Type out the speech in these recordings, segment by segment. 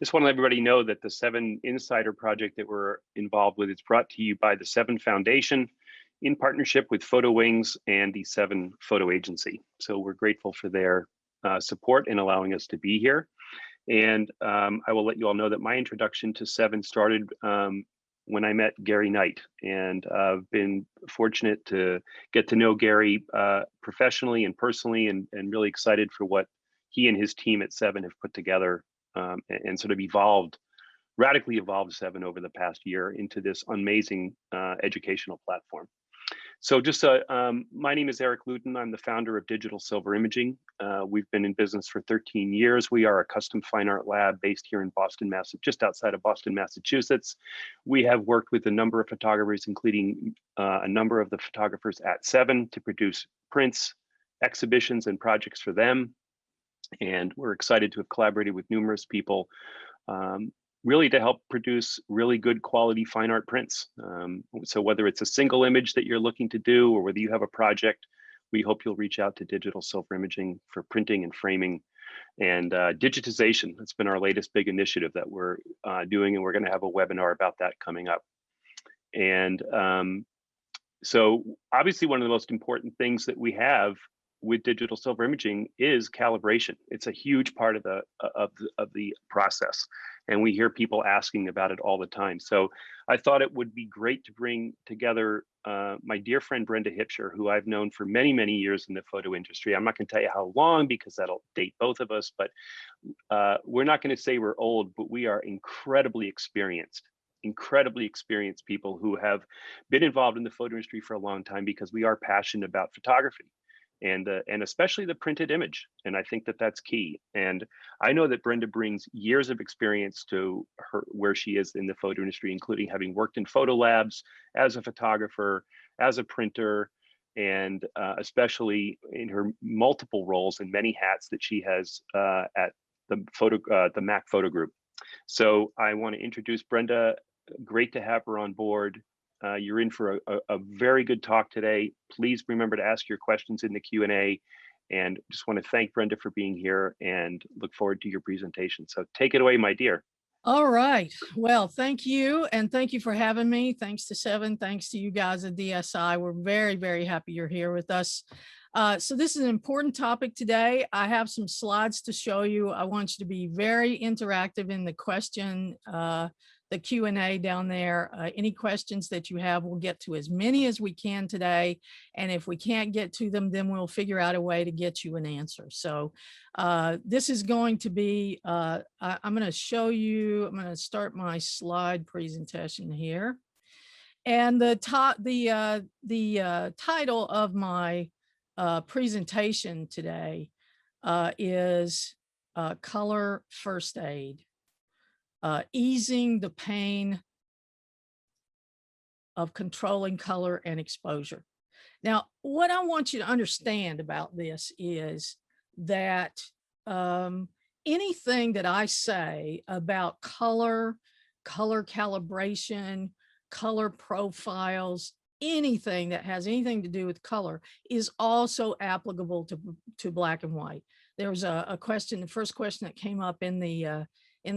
Just want to let everybody know that the VII Insider project that we're involved with is brought to you by the VII Foundation in partnership with Photo Wings and the VII Photo Agency. So we're grateful for their support in allowing us to be here. And I will let you all know that my introduction to VII started when I met Gary Knight, and I've been fortunate to get to know Gary professionally and personally, and really excited for what he and his team at VII have put together and sort of radically evolved VII over the past year into this amazing educational platform. So just my name is Eric Luton. I'm the founder of Digital Silver Imaging. We've been in business for 13 years. We are a custom fine art lab based here in Boston, just outside of Boston, Massachusetts. We have worked with a number of photographers, including a number of the photographers at VII, to produce prints, exhibitions, and projects for them. And we're excited to have collaborated with numerous people really to help produce really good quality fine art prints. So whether it's a single image that you're looking to do, or whether you have a project, we hope you'll reach out to Digital Silver Imaging for printing and framing and digitization. That's been our latest big initiative that we're doing, and we're going to have a webinar about that coming up. And so obviously one of the most important things that we have with Digital Silver Imaging is calibration. It's a huge part of the process, and we hear people asking about it all the time. So I thought it would be great to bring together my dear friend Brenda Hipsher, who I've known for many, many years in the photo industry. I'm not going to tell you how long because that'll date both of us, but we're not going to say we're old, but we are incredibly experienced people who have been involved in the photo industry for a long time because we are passionate about photography. And especially the printed image. And I think that that's key. And I know that Brenda brings years of experience to where she is in the photo industry, including having worked in photo labs as a photographer, as a printer, and especially in her multiple roles and many hats that she has at the Mac Photo Group. So I want to introduce Brenda. Great to have her on board. You're in for a very good talk today. Please remember to ask your questions in the Q&A, and just want to thank Brenda for being here and look forward to your presentation. So take it away, my dear. All right. Well, thank you. And thank you for having me. Thanks to VII. Thanks to you guys at DSI. We're very, very happy you're here with us. So this is an important topic today. I have some slides to show you. I want you to be very interactive in the Q&A down there. Any questions that you have, we'll get to as many as we can today. And if we can't get to them, then we'll figure out a way to get you an answer. So this is going to be, I'm going to show you, I'm going to start my slide presentation here. And the title of my presentation today is Color First Aid. Easing the pain of controlling color and exposure. Now, what I want you to understand about this is that anything that I say about color calibration, color profiles, anything that has anything to do with color is also applicable to black and white. There was a question, the first question that came up in the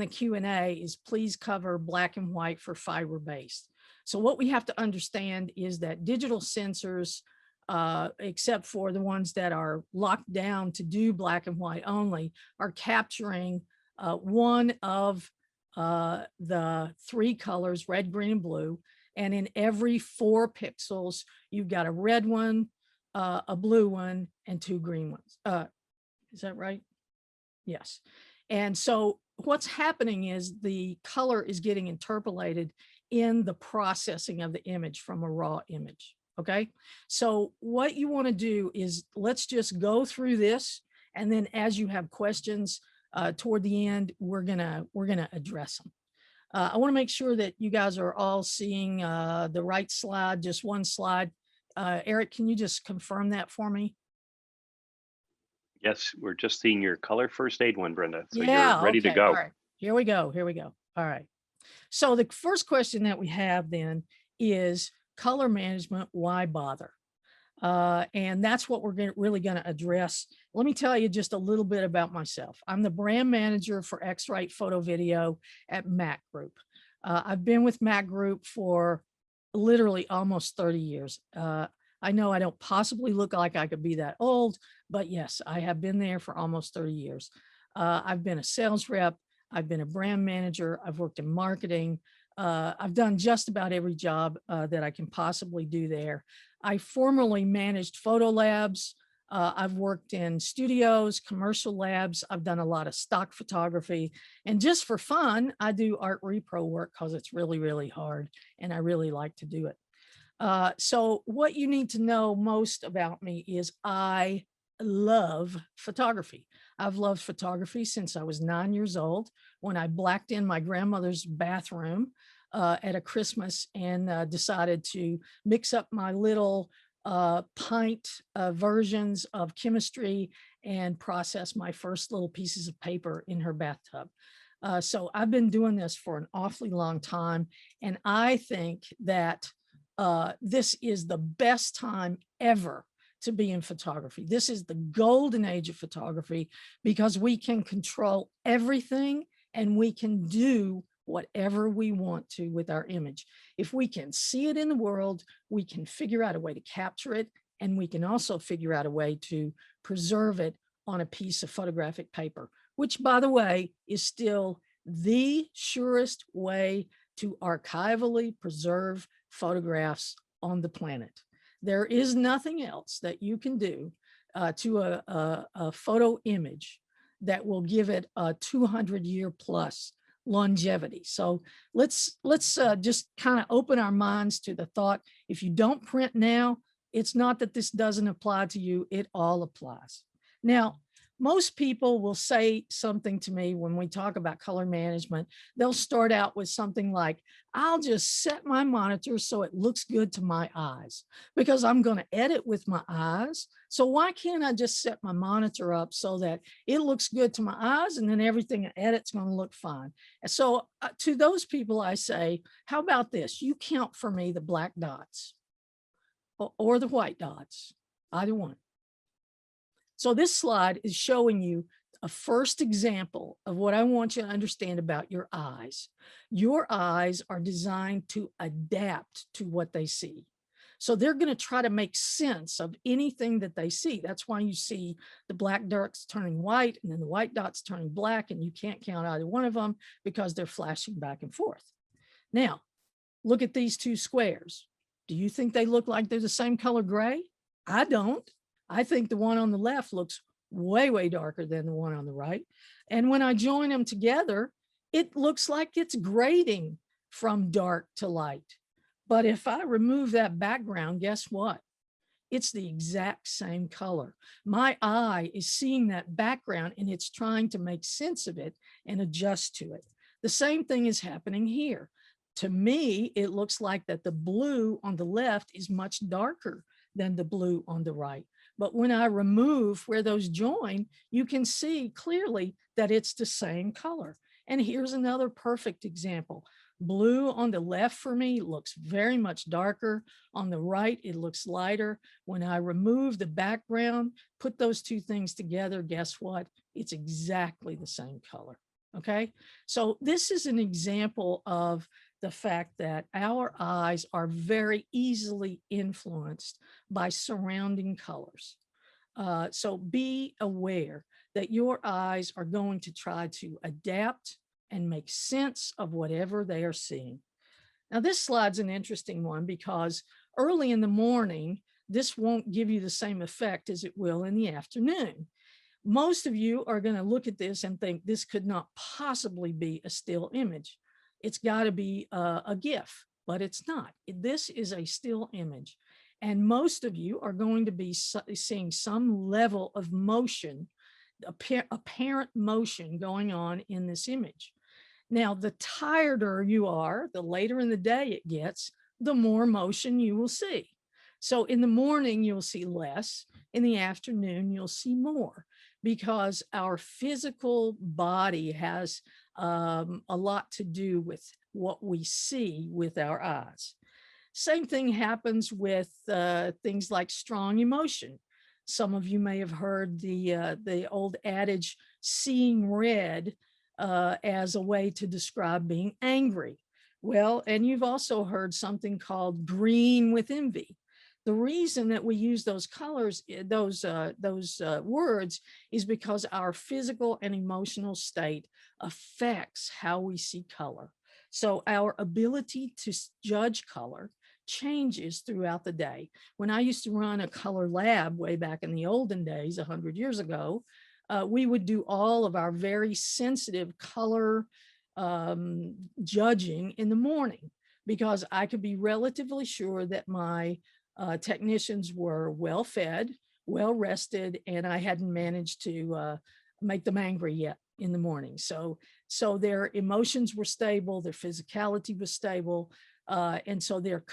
Q&A is please cover black and white for fiber-based. So what we have to understand is that digital sensors, except for the ones that are locked down to do black and white only, are capturing one of the three colors, red, green, and blue. And in every 4 pixels, you've got a red one, a blue one, and 2 green ones. Is that right? Yes. And so what's happening is the color is getting interpolated in the processing of the image from a raw image. Okay. So what you want to do is let's just go through this. And then as you have questions toward the end, we're gonna address them. I want to make sure that you guys are all seeing the right slide, just one slide. Eric, can you just confirm that for me? Yes, we're just seeing your color first aid one, Brenda. So yeah, you're ready to go. All right, here we go. All right. So the first question that we have then is color management, why bother? And that's what we're really going to address. Let me tell you just a little bit about myself. I'm the brand manager for XRite Photo Video at Mac Group. I've been with Mac Group for literally almost 30 years. I know I don't possibly look like I could be that old, but yes, I have been there for almost 30 years. I've been a sales rep. I've been a brand manager. I've worked in marketing. I've done just about every job that I can possibly do there. I formerly managed photo labs. I've worked in studios, commercial labs. I've done a lot of stock photography. And just for fun, I do art repro work because it's really, really hard and I really like to do it. So what you need to know most about me is I love photography. I've loved photography since I was 9 years old when I blacked in my grandmother's bathroom at a Christmas and decided to mix up my little pint versions of chemistry and process my first little pieces of paper in her bathtub. So I've been doing this for an awfully long time. And I think that this is the best time ever to be in photography. This is the golden age of photography because we can control everything and we can do whatever we want to with our image. If we can see it in the world, we can figure out a way to capture it, and we can also figure out a way to preserve it on a piece of photographic paper, which, by the way, is still the surest way to archivally preserve photographs on the planet. There is nothing else that you can do to a photo image that will give it a 200-year plus longevity. So let's just kind of open our minds to the thought, if you don't print now, it's not that this doesn't apply to you, it all applies. Now, most people will say something to me when we talk about color management. They'll start out with something like, I'll just set my monitor so it looks good to my eyes because I'm going to edit with my eyes. So why can't I just set my monitor up so that it looks good to my eyes and then everything I edit's going to look fine? And so to those people, I say, how about this? You count for me the black dots or the white dots, either one. So this slide is showing you a first example of what I want you to understand about your eyes. Your eyes are designed to adapt to what they see. So they're going to try to make sense of anything that they see. That's why you see the black dots turning white and then the white dots turning black, and you can't count either one of them because they're flashing back and forth. Now, look at these two squares. Do you think they look like they're the same color gray? I don't. I think the one on the left looks way, way darker than the one on the right. And when I join them together, it looks like it's grading from dark to light. But if I remove that background, guess what? It's the exact same color. My eye is seeing that background and it's trying to make sense of it and adjust to it. The same thing is happening here. To me, it looks like that the blue on the left is much darker than the blue on the right. But when I remove where those join, you can see clearly that it's the same color. And here's another perfect example. Blue on the left for me looks very much darker. On the right, it looks lighter. When I remove the background, put those two things together, guess what? It's exactly the same color. Okay, so this is an example of the fact that our eyes are very easily influenced by surrounding colors. So be aware that your eyes are going to try to adapt and make sense of whatever they are seeing. Now, this slide's an interesting one because early in the morning, this won't give you the same effect as it will in the afternoon. Most of you are going to look at this and think this could not possibly be a still image. It's got to be a GIF, but it's not. This is a still image. And most of you are going to be seeing some level of motion, apparent motion going on in this image. Now, the tireder you are, the later in the day it gets, the more motion you will see. So in the morning, you'll see less. In the afternoon, you'll see more because our physical body has a lot to do with what we see with our eyes. Same thing happens with things like strong emotion. Some of you may have heard the old adage, seeing red as a way to describe being angry. Well, and you've also heard something called green with envy. The reason that we use those colors, those words, is because our physical and emotional state affects how we see color. So our ability to judge color changes throughout the day. When I used to run a color lab way back in the olden days, 100 years ago, we would do all of our very sensitive color judging in the morning, because I could be relatively sure that my technicians were well fed, well rested, and I hadn't managed to make them angry yet in the morning. So their emotions were stable, their physicality was stable, and so their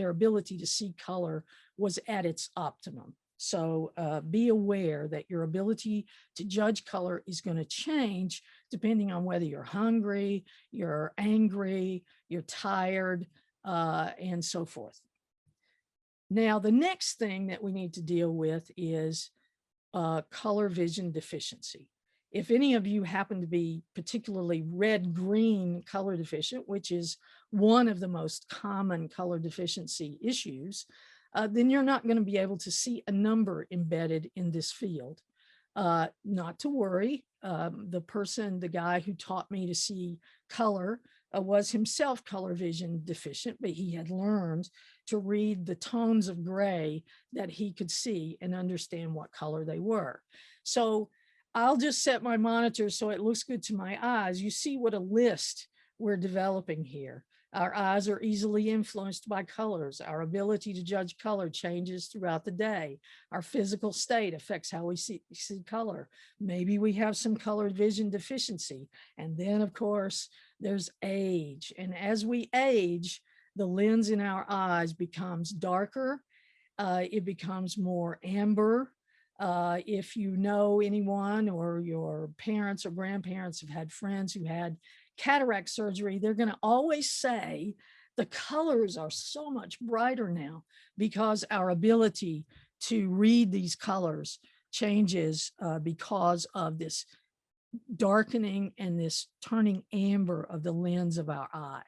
ability to see color was at its optimum. So be aware that your ability to judge color is going to change depending on whether you're hungry, you're angry, you're tired, and so forth. Now, the next thing that we need to deal with is color vision deficiency. If any of you happen to be particularly red-green color deficient, which is one of the most common color deficiency issues, then you're not going to be able to see a number embedded in this field. Not to worry, the guy who taught me to see color was himself color vision deficient, but he had learned to read the tones of gray that he could see and understand what color they were. So I'll just set my monitor so it looks good to my eyes. You see what a list we're developing here. Our eyes are easily influenced by colors. Our ability to judge color changes throughout the day. Our physical state affects how we see color. Maybe we have some color vision deficiency. And then, of course, there's age. And as we age, the lens in our eyes becomes darker. It becomes more amber. If you know anyone or your parents or grandparents have had friends who had cataract surgery, they're going to always say the colors are so much brighter now because our ability to read these colors changes because of this darkening and this turning amber of the lens of our eye.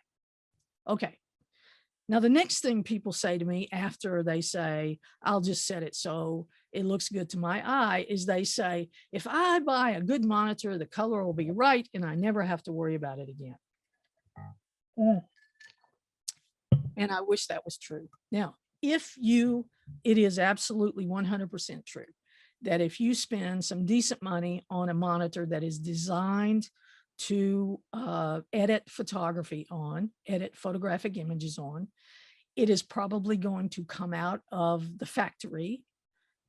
Okay. Now, the next thing people say to me after they say, I'll just set it so it looks good to my eye, is they say, if I buy a good monitor, the color will be right and I never have to worry about it again. And I wish that was true. Now, it is absolutely 100% true that if you spend some decent money on a monitor that is designed to edit photography on, edit photographic images on, it is probably going to come out of the factory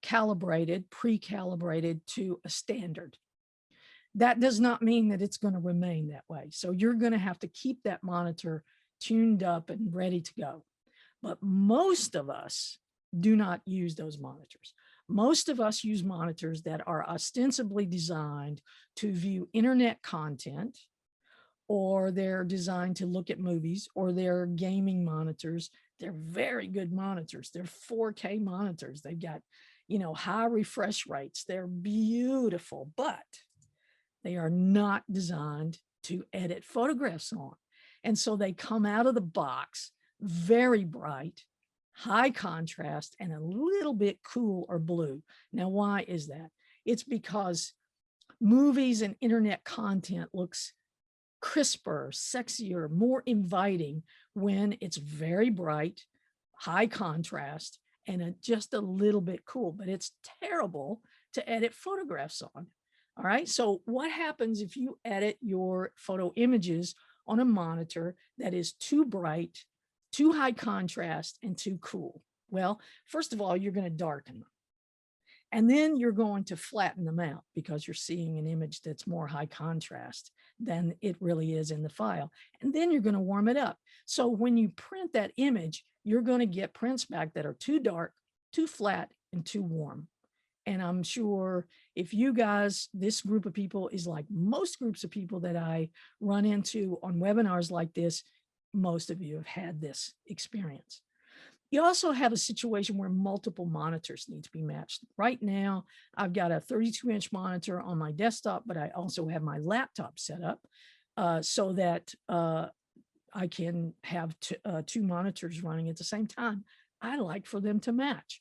calibrated, pre-calibrated to a standard. That does not mean that it's going to remain that way. So you're going to have to keep that monitor tuned up and ready to go. But most of us do not use those monitors. Most of us use monitors that are ostensibly designed to view internet content, or they're designed to look at movies, or they're gaming monitors. They're very good monitors. They're 4K monitors. They've got, high refresh rates. They're beautiful, but they are not designed to edit photographs on. And so they come out of the box very bright, high contrast, and a little bit cool or blue. Now, why is that? It's because movies and internet content looks crisper, sexier, more inviting when it's very bright, high contrast, and just a little bit cool, but it's terrible to edit photographs on. All right. So what happens if you edit your photo images on a monitor that is too bright, too high contrast, and too cool? Well, first of all, you're going to darken them. And then you're going to flatten them out because you're seeing an image that's more high contrast than it really is in the file. And then you're going to warm it up. So when you print that image, you're going to get prints back that are too dark, too flat, and too warm. And I'm sure if you guys, this group of people is like most groups of people that I run into on webinars like this, most of you have had this experience. You also have a situation where multiple monitors need to be matched. Right now, I've got a 32-inch monitor on my desktop, but I also have my laptop set up so that I can have two monitors running at the same time. I like for them to match.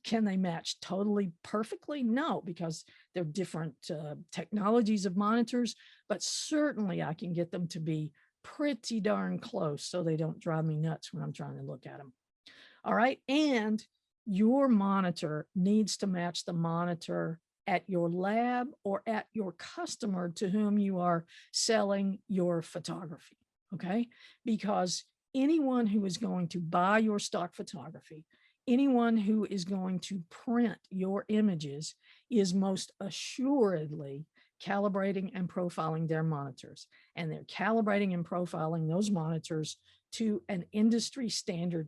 Can they match totally perfectly? No, because they're different technologies of monitors, but certainly I can get them to be pretty darn close so they don't drive me nuts when I'm trying to look at them. All right. And your monitor needs to match the monitor at your lab or at your customer to whom you are selling your photography. Okay. Because anyone who is going to buy your stock photography, anyone who is going to print your images is most assuredly calibrating and profiling their monitors. And they're calibrating and profiling those monitors to an industry standard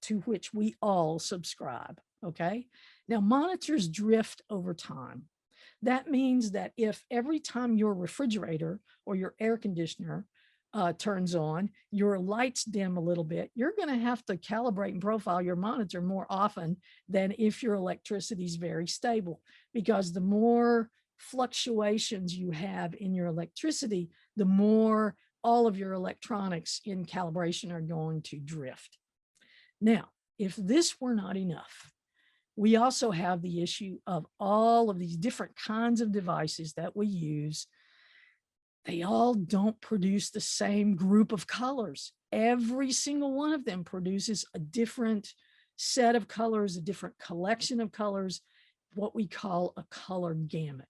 to which we all subscribe. Okay. Now, monitors drift over time. That means that if every time your refrigerator or your air conditioner turns on, your lights dim a little bit, you're going to have to calibrate and profile your monitor more often than if your electricity is very stable, because the more fluctuations you have in your electricity, the more all of your electronics in calibration are going to drift. Now, if this were not enough, we also have the issue of all of these different kinds of devices that we use. They all don't produce the same group of colors. Every single one of them produces a different set of colors, a different collection of colors, what we call a color gamut.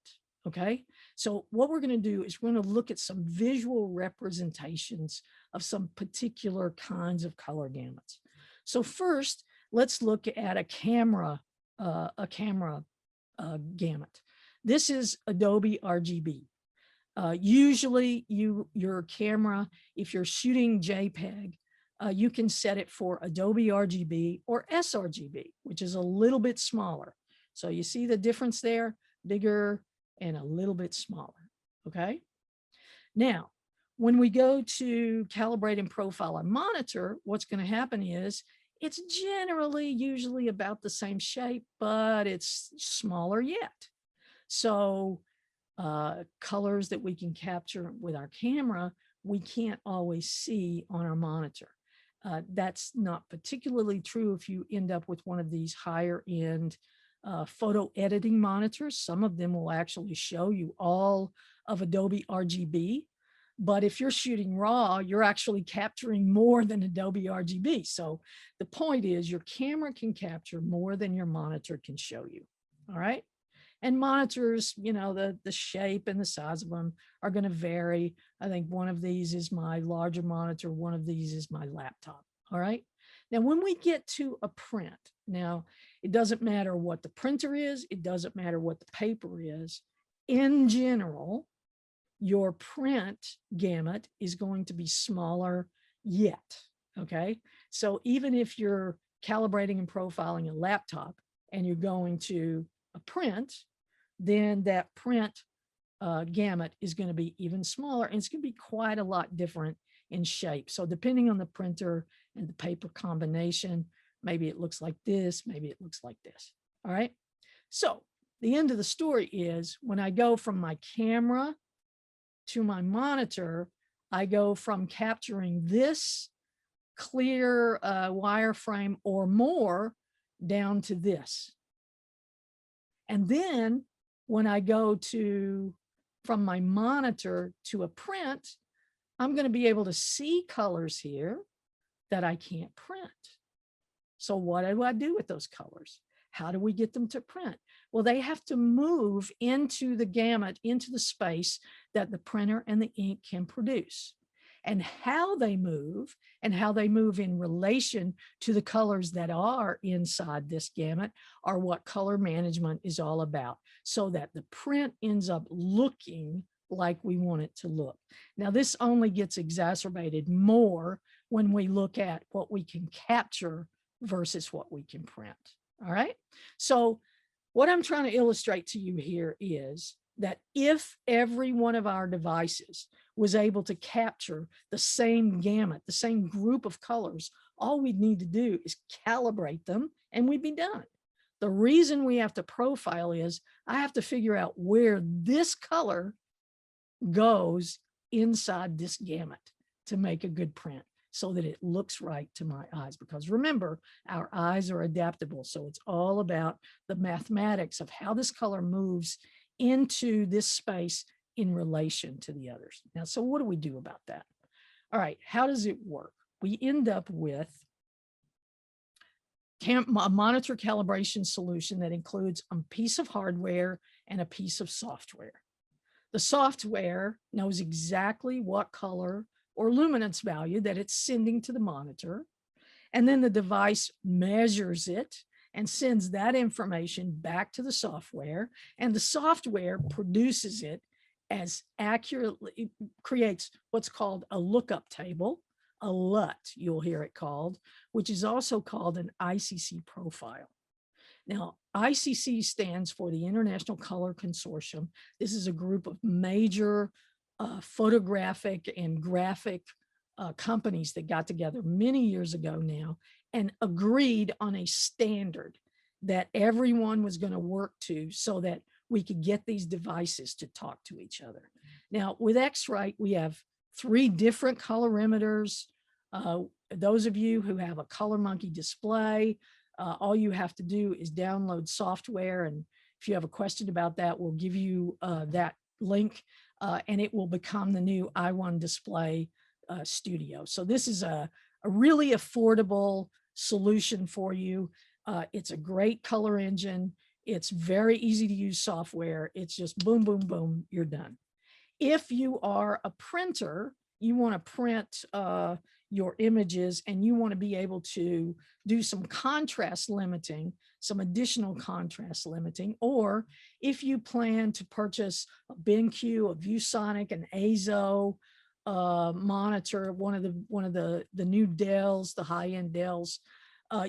Okay, so what we're going to do is we're going to look at some visual representations of some particular kinds of color gamuts. So first, let's look at a camera gamut. This is Adobe RGB. Usually your camera, if you're shooting JPEG, you can set it for Adobe RGB or sRGB, which is a little bit smaller. So you see the difference there, bigger and a little bit smaller. Okay. Now, when we go to calibrate and profile a monitor, what's going to happen is it's generally usually about the same shape, but it's smaller yet. So colors that we can capture with our camera, we can't always see on our monitor. That's not particularly true if you end up with one of these higher end photo editing monitors. Some of them will actually show you all of Adobe RGB. But if you're shooting RAW, you're actually capturing more than Adobe RGB. So the point is your camera can capture more than your monitor can show you. All right. And monitors, you know, the shape and the size of them are going to vary. I think one of these is my larger monitor. One of these is my laptop. All right. Now, when we get to a print, now it doesn't matter what the printer is. It doesn't matter what the paper is. In general, your print gamut is going to be smaller yet. Okay. So even if you're calibrating and profiling a laptop and you're going to a print, then that print gamut is going to be even smaller, and it's going to be quite a lot different in shape. So depending on the printer and the paper combination, maybe it looks like this, maybe it looks like this. All right. So the end of the story is when I go from my camera to my monitor, I go from capturing this clear wireframe or more down to this. And then when I go from my monitor to a print, I'm going to be able to see colors here that I can't print. So what do I do with those colors? How do we get them to print? Well, they have to move into the gamut, into the space that the printer and the ink can produce. And how they move in relation to the colors that are inside this gamut are what color management is all about, so that the print ends up looking like we want it to look. Now, this only gets exacerbated more when we look at what we can capture versus what we can print. All right. So what I'm trying to illustrate to you here is that if every one of our devices was able to capture the same gamut, the same group of colors, all we'd need to do is calibrate them and we'd be done. The reason we have to profile is I have to figure out where this color goes inside this gamut to make a good print so that it looks right to my eyes. Because remember, our eyes are adaptable. So it's all about the mathematics of how this color moves into this space in relation to the others. Now, so what do we do about that? All right, how does it work? We end up with a monitor calibration solution that includes a piece of hardware and a piece of software. The software knows exactly what color or luminance value that it's sending to the monitor. And then the device measures it and sends that information back to the software. And the software produces it as accurately, creates what's called a lookup table, a LUT, you'll hear it called, which is also called an ICC profile. Now, ICC stands for the International Color Consortium. This is a group of major photographic and graphic companies that got together many years ago now and agreed on a standard that everyone was going to work to so that we could get these devices to talk to each other. Now, with X-Rite, we have 3 different colorimeters. Those of you who have a Color Monkey display, all you have to do is download software. And if you have a question about that, we'll give you that link and it will become the new i1 display studio. So this is a really affordable solution for you. It's a great color engine. It's very easy to use software. It's just boom, boom, boom, you're done. If you are a printer, you want to print your images and you want to be able to do some contrast limiting, some additional contrast limiting, or if you plan to purchase a BenQ, a ViewSonic, an AZO monitor, one of the new Dells, the high-end Dells,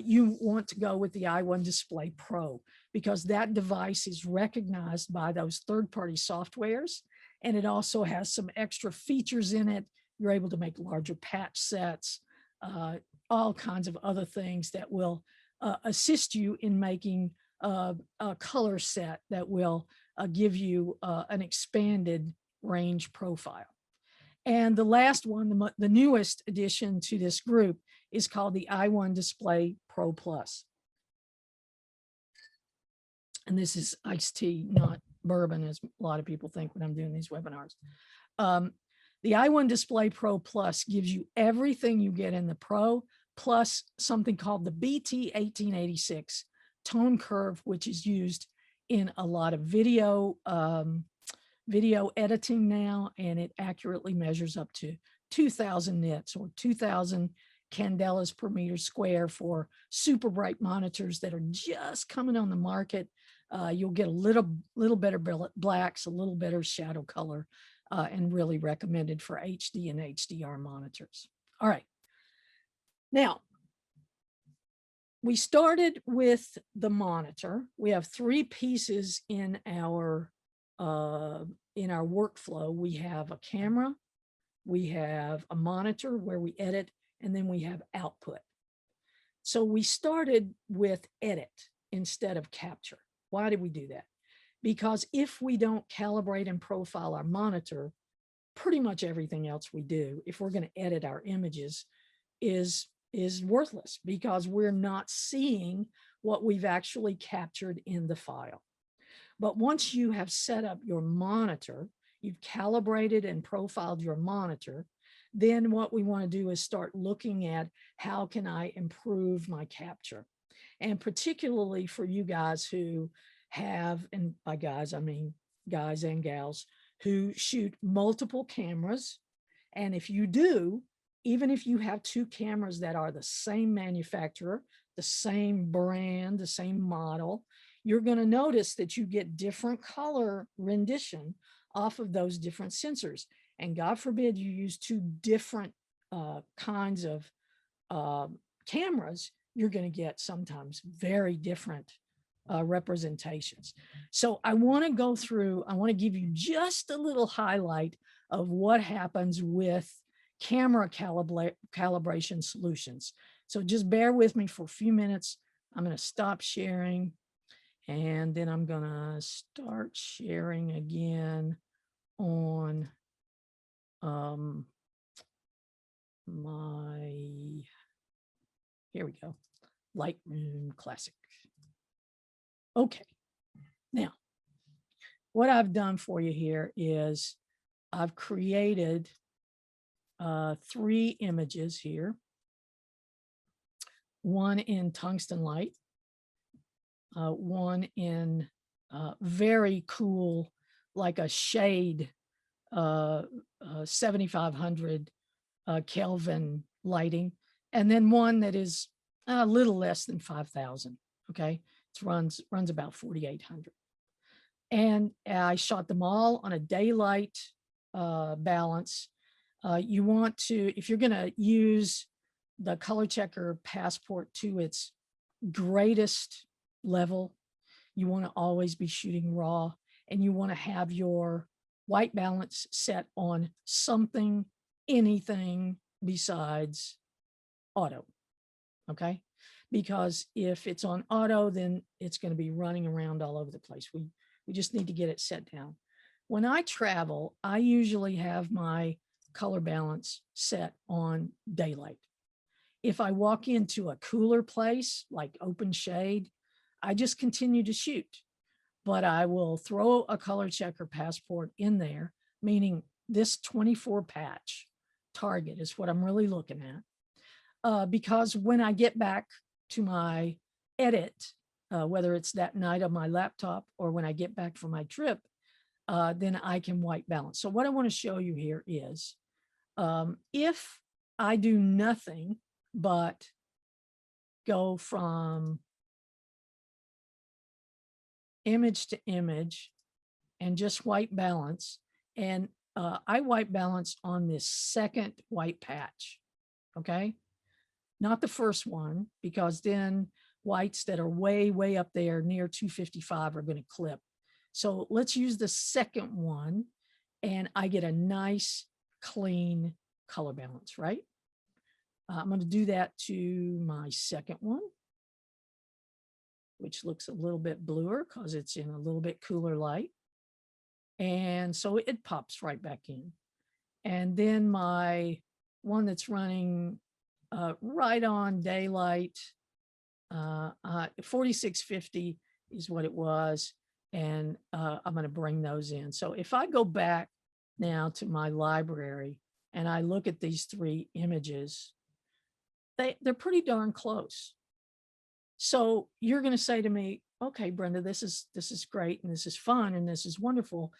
you want to go with the i1 Display Pro because that device is recognized by those third-party softwares, and it also has some extra features in it. You're able to make larger patch sets, all kinds of other things that will assist you in making a color set that will give you an expanded range profile. And the last one, the newest addition to this group is called the i1 Display Pro Plus. And this is iced tea, not bourbon, as a lot of people think when I'm doing these webinars. The i1 Display Pro Plus gives you everything you get in the Pro, plus something called the BT1886 tone curve, which is used in a lot of video editing now, and it accurately measures up to 2,000 nits or 2,000 candelas per meter square for super bright monitors that are just coming on the market. You'll get a little better blacks, a little better shadow color, and really recommended for HD and HDR monitors. All right. Now, we started with the monitor. We have 3 pieces in our workflow. We have a camera, we have a monitor where we edit, and then we have output. So we started with edit instead of capture. Why did we do that? Because if we don't calibrate and profile our monitor, pretty much everything else we do, if we're going to edit our images, is worthless because we're not seeing what we've actually captured in the file. But once you have set up your monitor, you've calibrated and profiled your monitor, then what we want to do is start looking at how can I improve my capture. And particularly for you guys who have, and by guys, I mean guys and gals, who shoot multiple cameras. And if you do, even if you have 2 cameras that are the same manufacturer, the same brand, the same model, you're going to notice that you get different color rendition off of those different sensors. And God forbid you use 2 different kinds of cameras, you're going to get sometimes very different representations. So I want to go through, I want to give you just a little highlight of what happens with camera calibration solutions. So just bear with me for a few minutes. I'm going to stop sharing and then I'm going to start sharing again on here we go, Lightroom Classic. Okay, now what I've done for you here is I've created 3 images here. One in tungsten light, one in very cool, like a shade 7,500 Kelvin lighting, and then one that is a little less than 5,000. Okay, it runs about 4,800. And I shot them all on a daylight balance. You want to, if you're going to use the color checker passport to its greatest level, you want to always be shooting raw, and you want to have your white balance set on something, anything besides auto. Okay, because if it's on auto, then it's going to be running around all over the place. We just need to get it set down. When I travel, I usually have my color balance set on daylight. If I walk into a cooler place like open shade, I just continue to shoot, but I will throw a color checker passport in there, meaning this 24 patch target is what I'm really looking at. Because when I get back to my edit, whether it's that night on my laptop or when I get back from my trip, then I can white balance. So what I want to show you here is if I do nothing but go from image to image and just white balance, and I white balance on this second white patch, okay? Not the first one, because then whites that are way, way up there near 255 are going to clip. So let's use the second one, and I get a nice, clean color balance, right? I'm going to do that to my second one, which looks a little bit bluer because it's in a little bit cooler light. And so it pops right back in. And then my one that's running right on daylight, 4650 is what it was. And I'm going to bring those in. So if I go back now to my library and I look at these 3 images, they're pretty darn close. So you're going to say to me, okay, Brenda, this is great, and this is fun, and this is wonderful.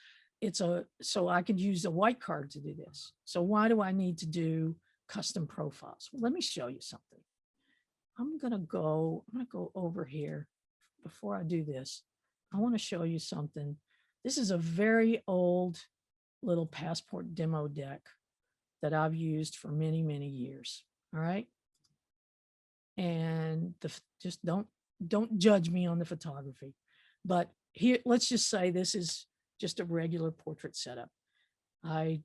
So I could use a white card to do this. So why do I need to do custom profiles? Well, let me show you something. I'm going to go over here. Before I do this, I want to show you something. This is a very old little passport demo deck that I've used for many, many years. All right. And just don't judge me on the photography, but here, let's just say this is just a regular portrait setup. I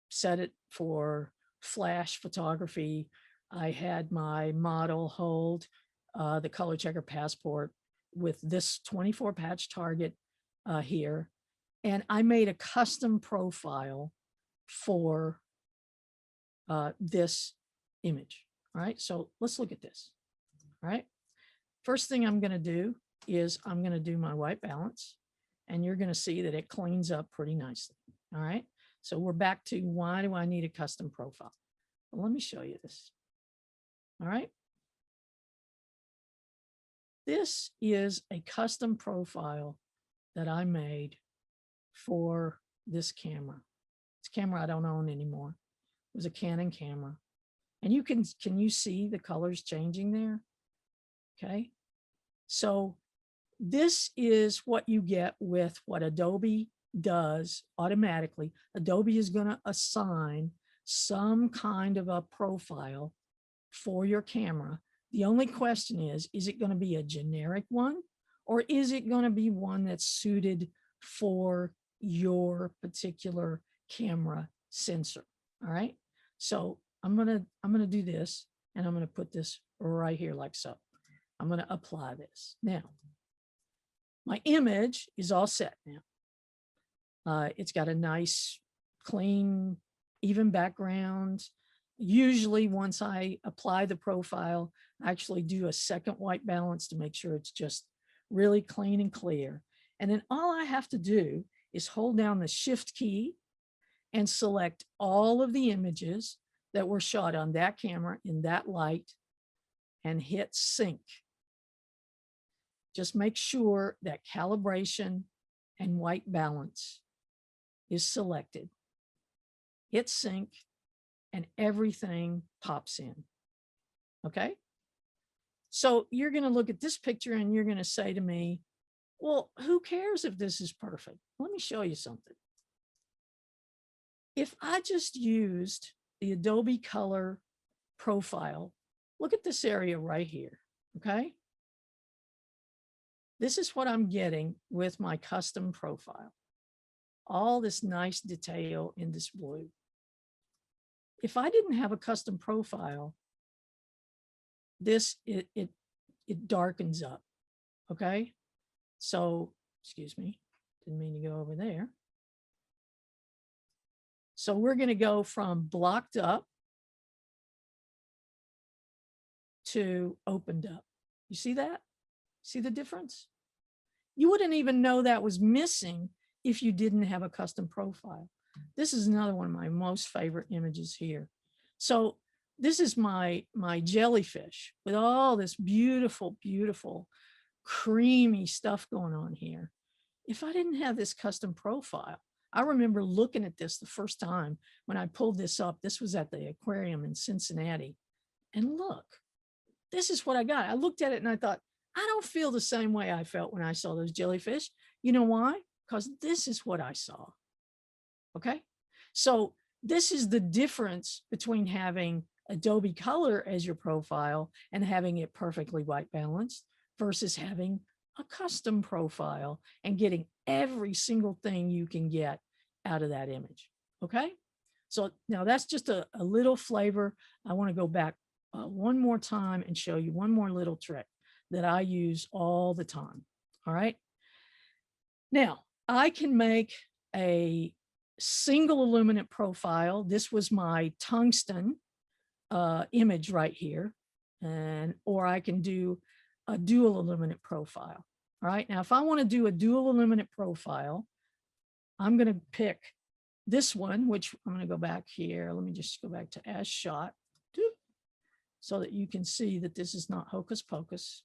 set it for flash photography. I had my model hold the color checker passport with this 24 patch target here. And I made a custom profile for this image. All right, so let's look at this. All right, first thing I'm going to do is I'm going to do my white balance, and you're going to see that it cleans up pretty nicely. All right, so we're back to why do I need a custom profile? Well, let me show you this. All right, this is a custom profile that I made for this camera. It's a camera I don't own anymore. It was a Canon camera. And you can you see the colors changing there? Okay. So this is what you get with what Adobe does automatically. Adobe is going to assign some kind of a profile for your camera. The only question is it going to be a generic one, or is it going to be one that's suited for your particular camera sensor? All right. So I'm going to do this, and I'm going to put this right here like so. I'm going to apply this. Now, my image is all set now. It's got a nice, clean, even background. Usually once I apply the profile, I actually do a second white balance to make sure it's just really clean and clear. And then all I have to do is hold down the shift key and select all of the images that were shot on that camera in that light and hit sync. Just make sure that calibration and white balance is selected. Hit sync and everything pops in. Okay. So you're going to look at this picture and you're going to say to me, well, who cares if this is perfect? Let me show you something. If I just used the Adobe Color profile, look at this area right here. Okay. This is what I'm getting with my custom profile. All this nice detail in this blue. If I didn't have a custom profile, it darkens up. Okay. So, excuse me, didn't mean to go over there. So we're going to go from blocked up to opened up. You see that? See the difference? You wouldn't even know that was missing if you didn't have a custom profile. This is another one of my most favorite images here. So this is my jellyfish with all this beautiful, beautiful, creamy stuff going on here. If I didn't have this custom profile, I remember looking at this the first time when I pulled this up. This was at the aquarium in Cincinnati. And look, this is what I got. I looked at it and I thought, I don't feel the same way I felt when I saw those jellyfish. You know why? Because this is what I saw. Okay. So this is the difference between having Adobe Color as your profile and having it perfectly white balanced versus having a custom profile and getting every single thing you can get out of that image. Okay. So now that's just a little flavor. I want to go back one more time and show you one more little trick that I use all the time. All right. Now I can make a single illuminant profile. This was my tungsten image right here. Or I can do a dual illuminant profile. All right. Now, if I want to do a dual illuminant profile, I'm going to pick this one, which I'm going to go back here. Let me just go back to as shot so that you can see that this is not hocus pocus.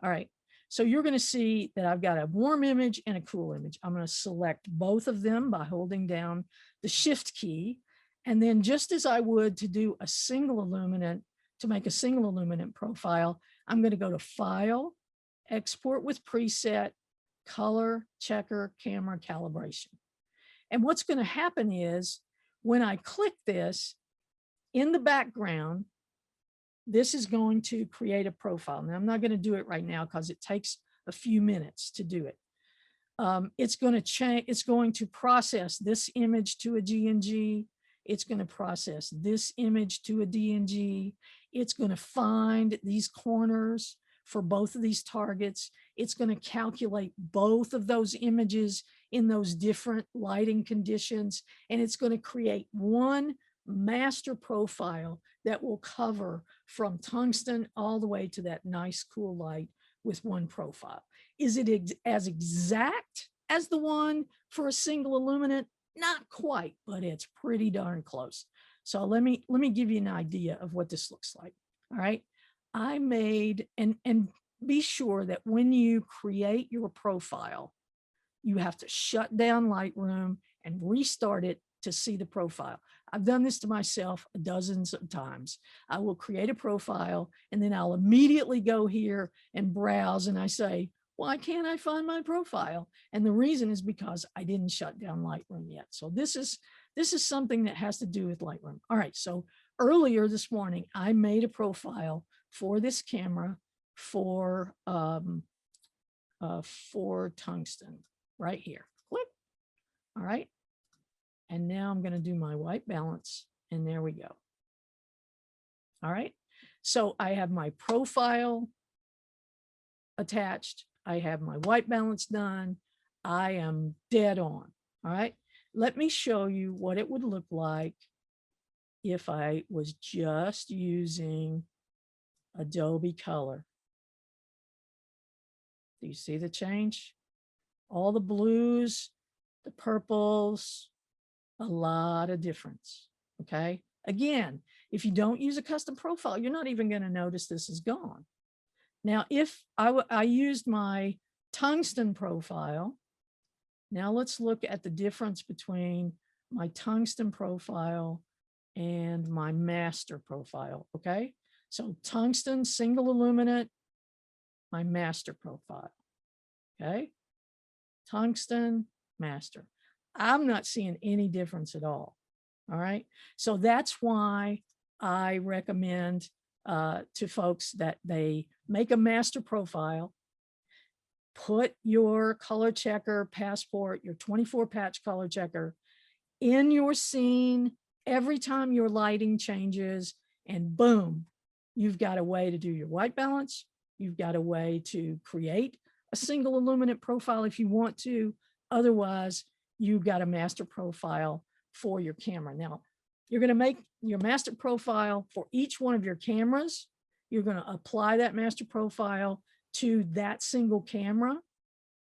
All right. So you're going to see that I've got a warm image and a cool image. I'm going to select both of them by holding down the shift key. And then just as I would to do a single illuminant, to make a single illuminant profile, I'm going to go to File, Export with Preset, Color, Checker, Camera, Calibration. And what's going to happen is when I click this in the background, this is going to create a profile. Now, I'm not going to do it right now because it takes a few minutes to do it. It's going to change. It's going to process this image to a GNG. It's going to process this image to a DNG. It's going to find these corners for both of these targets. It's going to calculate both of those images in those different lighting conditions. And it's going to create one master profile that will cover from tungsten all the way to that nice cool light with one profile. Is it as exact as the one for a single illuminant? Not quite, but it's pretty darn close. So let me give you an idea of what this looks like. All right. I made, and be sure that when you create your profile, you have to shut down Lightroom and restart it to see the profile. I've done this to myself dozens of times. I will create a profile and then I'll immediately go here and browse and I say, why can't I find my profile? And the reason is because I didn't shut down Lightroom yet. So this is something that has to do with Lightroom. All right. So earlier this morning, I made a profile for this camera for for tungsten right here. Click. All right. And now I'm going to do my white balance, and there we go. All right. So I have my profile attached. I have my white balance done. I am dead on. All right. Let me show you what it would look like if I was just using Adobe Color. Do you see the change? All the blues, the purples, a lot of difference. Okay. Again, if you don't use a custom profile, you're not even going to notice this is gone. Now, if I used my tungsten profile, now let's look at the difference between my tungsten profile and my master profile. Okay. So tungsten single illuminate, my master profile. Okay. Tungsten master. I'm not seeing any difference at all. All right. So that's why I recommend to folks that they make a master profile, put your color checker passport, your 24 patch color checker in your scene every time your lighting changes, and boom, you've got a way to do your white balance. You've got a way to create a single illuminate profile if you want to. Otherwise, you've got a master profile for your camera. Now, you're going to make your master profile for each one of your cameras. You're going to apply that master profile to that single camera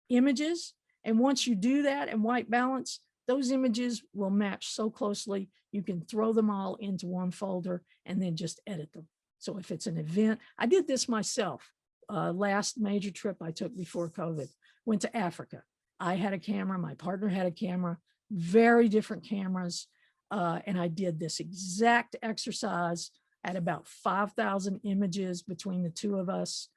images. And once you do that and white balance, those images will match so closely, you can throw them all into one folder and then just edit them. So if it's an event, I did this myself. Last major trip I took before COVID, went to Africa. I had a camera, my partner had a camera, very different cameras. And I did this exact exercise at about 5,000 images between the two of us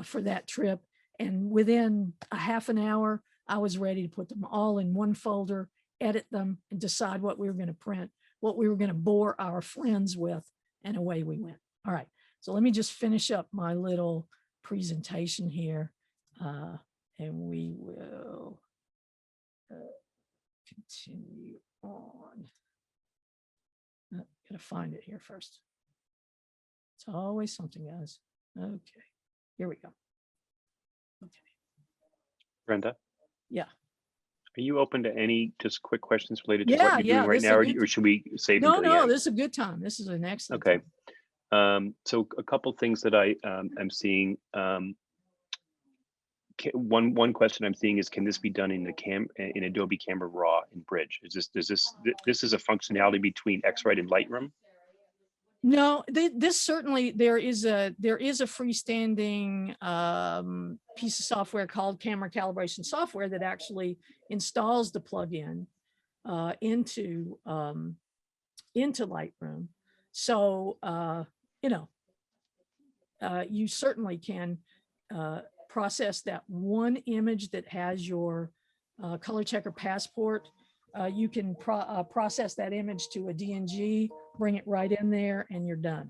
for that trip. And within a half an hour, I was ready to put them all in one folder, edit them, and decide what we were going to print, what we were going to bore our friends with, and away we went. All right, so let me just finish up my little presentation here, and we will continue on. Gotta find it here first. It's always something, guys. Okay, here we go. Okay. Brenda? Yeah. Are you open to any just quick questions related to Yeah, what you're doing right now, or should we save them No, to the no, end? this is a good time. This is an excellent Okay. time. So a couple things that I am seeing. One question I'm seeing is, can this be done in Adobe Camera Raw in Bridge? This is a functionality between XRite and Lightroom? No, this certainly, there is a freestanding piece of software called Camera Calibration software that actually installs the plugin into Lightroom. So you certainly can process that one image that has your color checker passport. You can process that image to a DNG, bring it right in there, and you're done.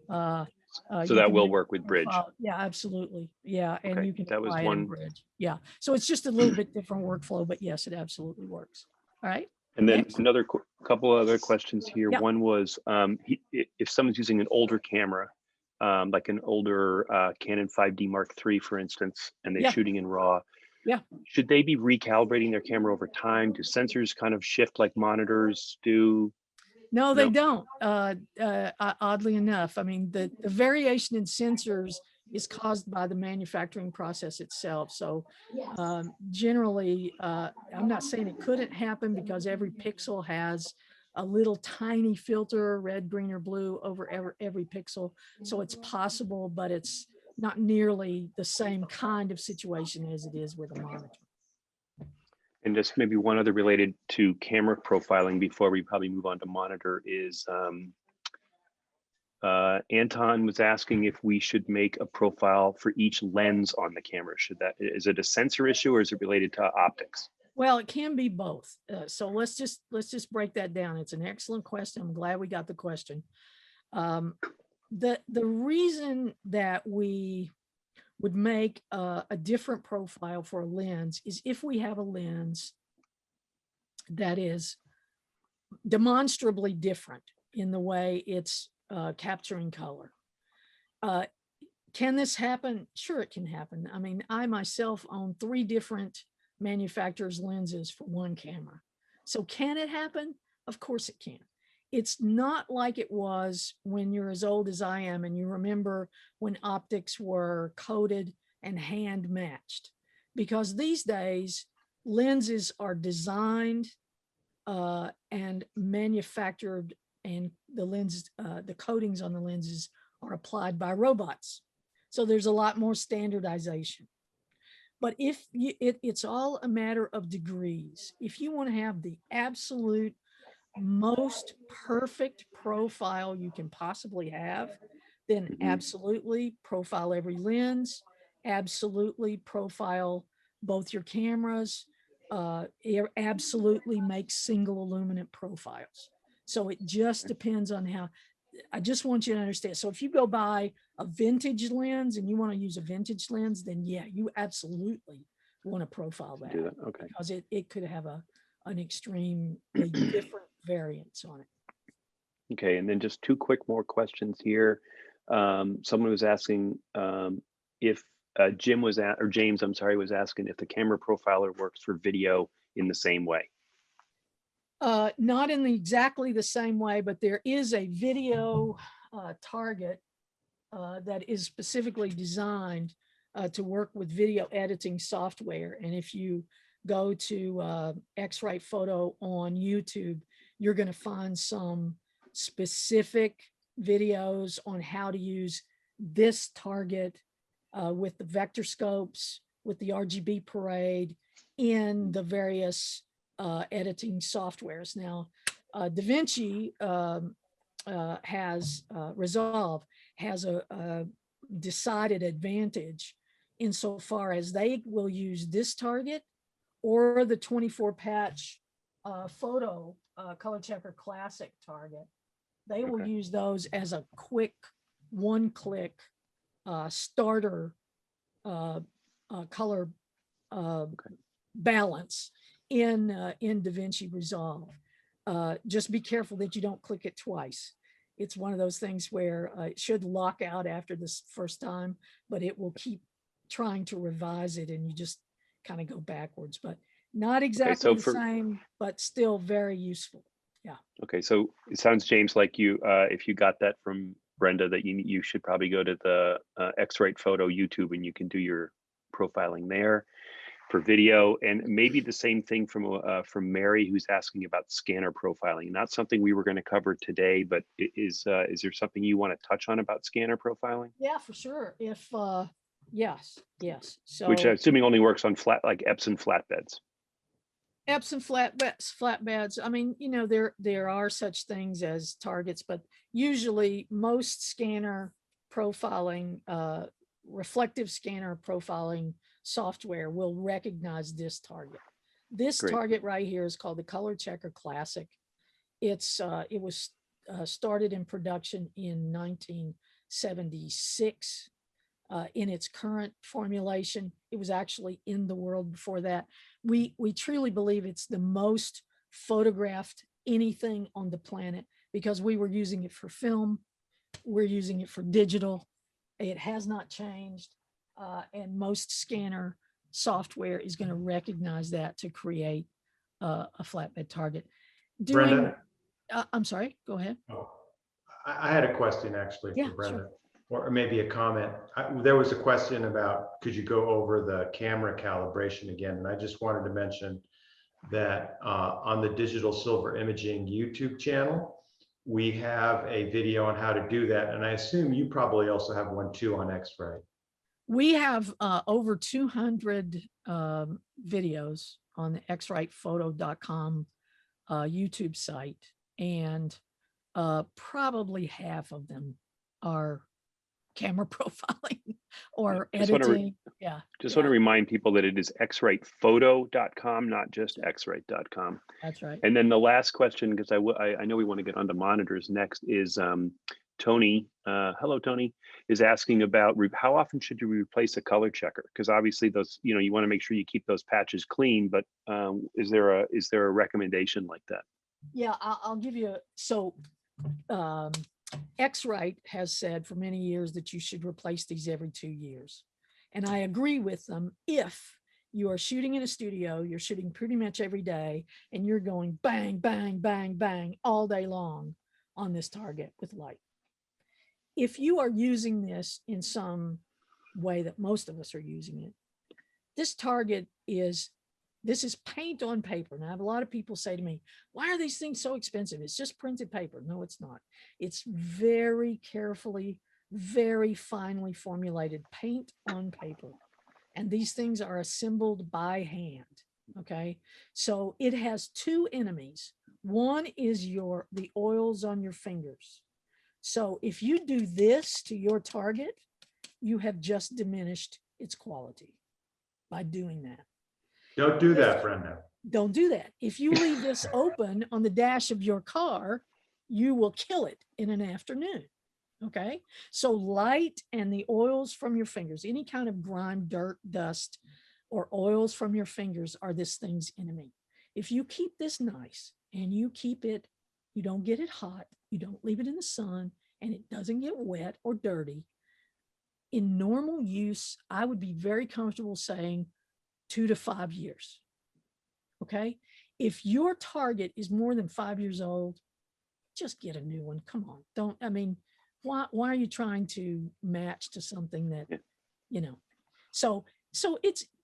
So that will work with Bridge. Yeah, absolutely. Yeah, and Okay, you can that was apply it in one. Bridge. Yeah, so it's just a little bit different workflow, but yes, it absolutely works. All right. And then Next. another couple other questions here. Yep. One was, if someone's using an older camera, like an older Canon 5D Mark III, for instance, and they're shooting in RAW, should they be recalibrating their camera over time? Do sensors kind of shift like monitors do? No, they don't. Oddly enough, I mean, the variation in sensors is caused by the manufacturing process itself. So generally, I'm not saying it couldn't happen, because every pixel has a little tiny filter, red, green, or blue over every pixel. So it's possible, but it's not nearly the same kind of situation as it is with a monitor. And just maybe one other related to camera profiling before we probably move on to monitor is, Anton was asking if we should make a profile for each lens on the camera. Is it a sensor issue, or is it related to optics? Well, it can be both. So let's just break that down. It's an excellent question. I'm glad we got the question. The reason that we would make a different profile for a lens is if we have a lens that is demonstrably different in the way it's capturing color. Can this happen? Sure, it can happen. I mean, I myself own 3 different manufacturers' lenses for one camera. So can it happen? Of course it can. It's not like it was when you're as old as I am and you remember when optics were coded and hand matched. Because these days, lenses are designed and manufactured, and the lens, the coatings on the lenses are applied by robots. So there's a lot more standardization. But if you, it's all a matter of degrees. If you want to have the absolute most perfect profile you can possibly have, then absolutely profile every lens, absolutely profile both your cameras, absolutely make single illuminant profiles. So it just depends on how. I just want you to understand. So if you go buy a vintage lens and you want to use a vintage lens, then yeah, you absolutely want to profile that. Do that. Okay. Because it could have an extremely different variance on it. Okay, and then just 2 quick more questions here. Someone was asking if James, I'm sorry, was asking if the camera profiler works for video in the same way. Not in exactly the same way, but there is a video target that is specifically designed to work with video editing software. And if you go to XRite Photo on YouTube, you're going to find some specific videos on how to use this target with the vector scopes, with the RGB parade in the various editing softwares. Now, DaVinci Resolve has a decided advantage insofar as they will use this target or the 24 patch photo color checker classic target. They will use those as a quick 1-click starter color balance in DaVinci Resolve. Just be careful that you don't click it twice. It's one of those things where it should lock out after this first time, but it will keep trying to revise it and you just kind of go backwards, but not exactly the same, but still very useful. Yeah. Okay, so it sounds, James, like you, if you got that from Brenda, that you should probably go to the XRite Photo YouTube and you can do your profiling there for video. And maybe the same thing from Mary, who's asking about scanner profiling. Not something we were going to cover today, but is there something you want to touch on about scanner profiling? Yeah, for sure. If yes. So which I'm assuming only works on like Epson flatbeds. Epson flatbeds. I mean, you know, there are such things as targets, but usually most scanner profiling, reflective scanner profiling software will recognize this target. This target right here is called the Color Checker Classic. It was started in production in 1976. In its current formulation, it was actually in the world before that. We truly believe it's the most photographed anything on the planet because we were using it for film, we're using it for digital. It has not changed, and most scanner software is going to recognize that to create a flatbed target. Brenda, I'm sorry, go ahead. Oh, I had a question actually for Brenda. Sure. Or maybe a comment. There was a question about, could you go over the camera calibration again? And I just wanted to mention that on the Digital Silver Imaging YouTube channel, we have a video on how to do that. And I assume you probably also have one too on XRite. We have over 200 videos on the XRitePhoto.com YouTube site, and probably half of them are camera profiling or editing. Just want to remind people that it is XRitePhoto.com, not just XRite.com. That's right. And then the last question, because I know we want to get onto monitors next, is Tony, hello Tony, is asking about how often should you replace a color checker? Because obviously those, you want to make sure you keep those patches clean, but is there a recommendation like that? Yeah, I'll give you. So XRite has said for many years that you should replace these every 2 years. And I agree with them if you are shooting in a studio, you're shooting pretty much every day, and you're going bang, bang, bang, bang all day long on this target with light. If you are using this in some way that most of us are using it, this target this is paint on paper. Now, I have a lot of people say to me, why are these things so expensive? It's just printed paper. No, it's not. It's very carefully, very finely formulated paint on paper. And these things are assembled by hand. Okay. So it has two enemies. One is the oils on your fingers. So if you do this to your target, you have just diminished its quality by doing that. Don't do that, Brenda. Don't do that. If you leave this open on the dash of your car, you will kill it in an afternoon. Okay. So light and the oils from your fingers, any kind of grime, dirt, dust, or oils from your fingers are this thing's enemy. If you keep this nice and you keep it, you don't get it hot, you don't leave it in the sun, and it doesn't get wet or dirty. In normal use, I would be very comfortable saying 2 to 5 years. Okay. If your target is more than 5 years old, just get a new one. Come on. Why are you trying to match to something that, so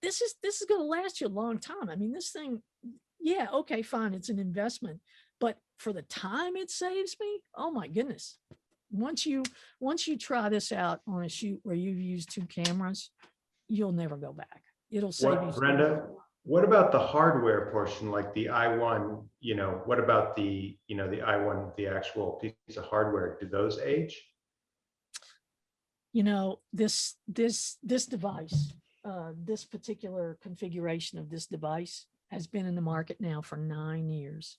this is going to last you a long time. I mean, this thing, yeah, okay, fine. It's an investment, but for the time it saves me, oh my goodness. Once you try this out on a shoot where you've used 2 cameras, you'll never go back. It'll save you. Brenda, what about the hardware portion, like the i1, what about the i1, the actual piece of hardware? Do those age? This device, this particular configuration of this device has been in the market now for 9 years.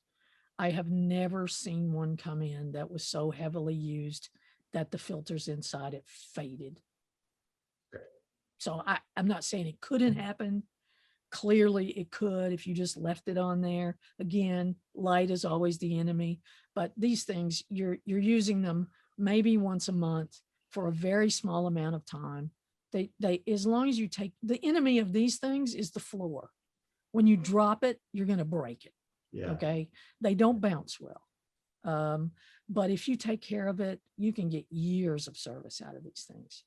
I have never seen one come in that was so heavily used that the filters inside it faded. Okay. So I'm not saying it couldn't happen. Clearly it could if you just left it on there. Again, light is always the enemy, but these things, you're using them maybe once a month for a very small amount of time. They as long as you take, the enemy of these things is the floor. When you drop it, you're going to break it. Yeah. Okay. They don't bounce well. But if you take care of it, you can get years of service out of these things.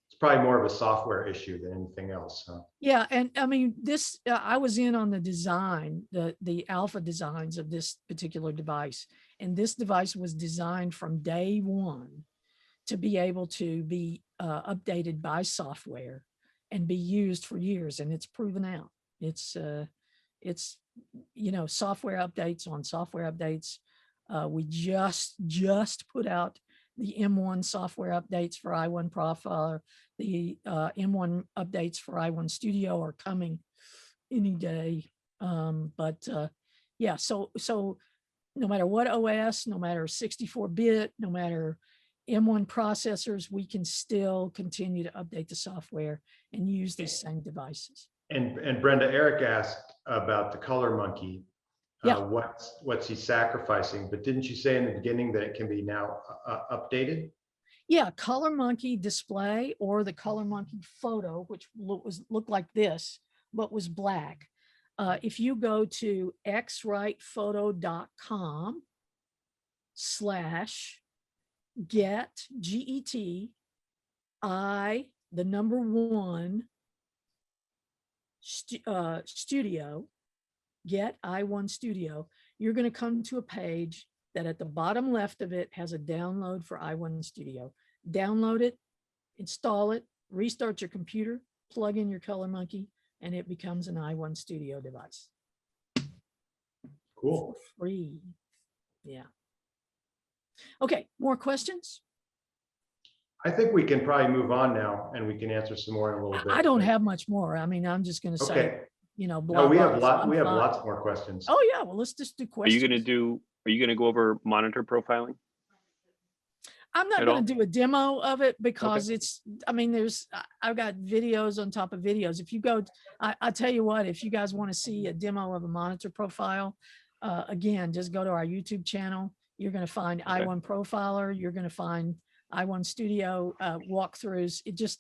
It's probably more of a software issue than anything else, huh? Yeah. And I mean, this, I was in on the design, the alpha designs of this particular device. And this device was designed from day one to be able to be updated by software and be used for years. And it's proven out. It's software updates on software updates. We just put out the M1 software updates for i1 Profiler. The M1 updates for i1 Studio are coming any day. Yeah, so no matter what OS, no matter 64-bit, no matter M1 processors, we can still continue to update the software and use these same devices. And Brenda, Eric asked about the color monkey. Yeah. What's he sacrificing? But didn't you say in the beginning that it can be now updated? Yeah, color monkey display or the color monkey photo, which looked like this, but was black. If you go to xritephoto.com/get studio, get i1 Studio, you're going to come to a page that at the bottom left of it has a download for i1 Studio. Download it, install it, restart your computer, plug in your color monkey, and it becomes an i1 Studio device. Cool. For free. Yeah. Okay, more questions? I think we can probably move on now and we can answer some more in a little bit. I don't have much more. I mean, I'm just going to say, Okay. blah, No, we have blah, we have fine. lots more questions. Oh yeah, well, let's just do questions. Are you going to go over monitor profiling? I'm not at going all? to do a demo of it because it's, I mean, I've got videos on top of videos. If you go, I tell you what, if you guys want to see a demo of a monitor profile, again, just go to our YouTube channel. You're going to find I1 Profiler. You're going to find I1 Studio walkthroughs. There's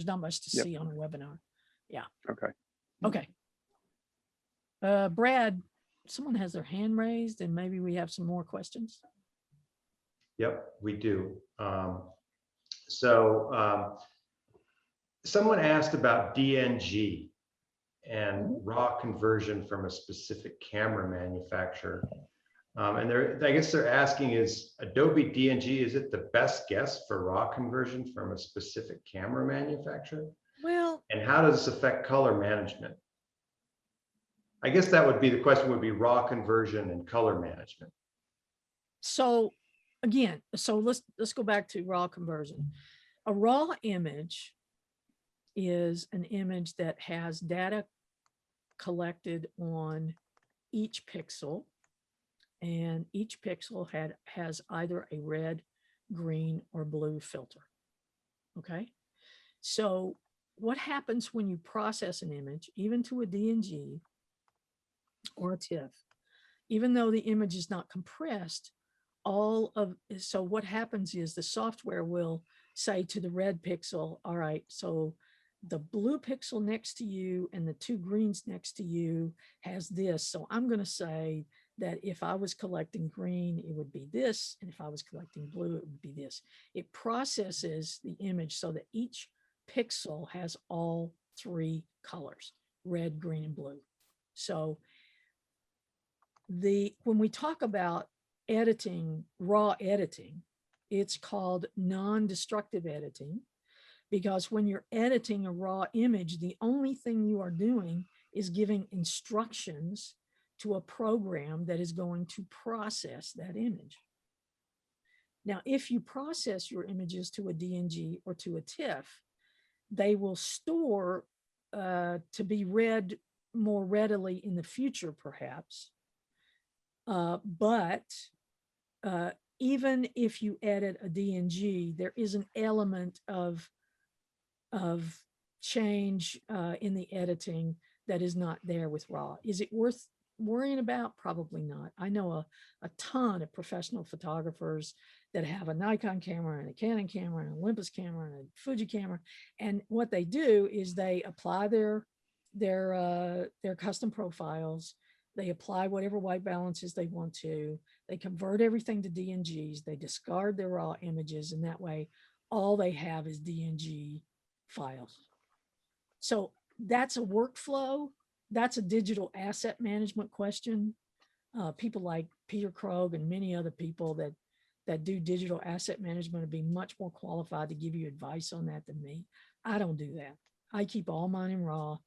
not much to see on a webinar. Yeah. Okay. Okay. Brad, someone has their hand raised and maybe we have some more questions. Yep, we do. Someone asked about DNG and raw conversion from a specific camera manufacturer. And I guess they're asking, is Adobe DNG, is it the best guess for raw conversion from a specific camera manufacturer? Well, and how does this affect color management? I guess that would be the question, would be raw conversion and color management. So again, let's go back to raw conversion. A raw image is an image that has data collected on each pixel, and each pixel has either a red, green, or blue filter. Okay, so what happens when you process an image, even to a DNG or a TIFF, even though the image is not compressed, so what happens is the software will say to the red pixel, all right, so the blue pixel next to you and the two greens next to you has this. So I'm going to say that if I was collecting green, it would be this. And if I was collecting blue, it would be this. It processes the image so that each pixel has all three colors, red, green, and blue. So when we talk about editing, raw editing, it's called non-destructive editing, because when you're editing a raw image, the only thing you are doing is giving instructions to a program that is going to process that image. Now, if you process your images to a DNG or to a TIFF, they will store to be read more readily in the future, perhaps. But even if you edit a DNG, there is an element of change in the editing that is not there with raw. Is it worth worrying about? Probably not. I know a ton of professional photographers that have a Nikon camera and a Canon camera and an Olympus camera and a Fuji camera, and what they do is they apply their custom profiles. They apply whatever white balances they want to. They convert everything to DNGs. They discard their raw images, and that way all they have is DNG files. So that's a workflow. That's a digital asset management question. People like Peter Krogh and many other people that do digital asset management would be much more qualified to give you advice on that than me. I don't do that. I keep all mine in raw.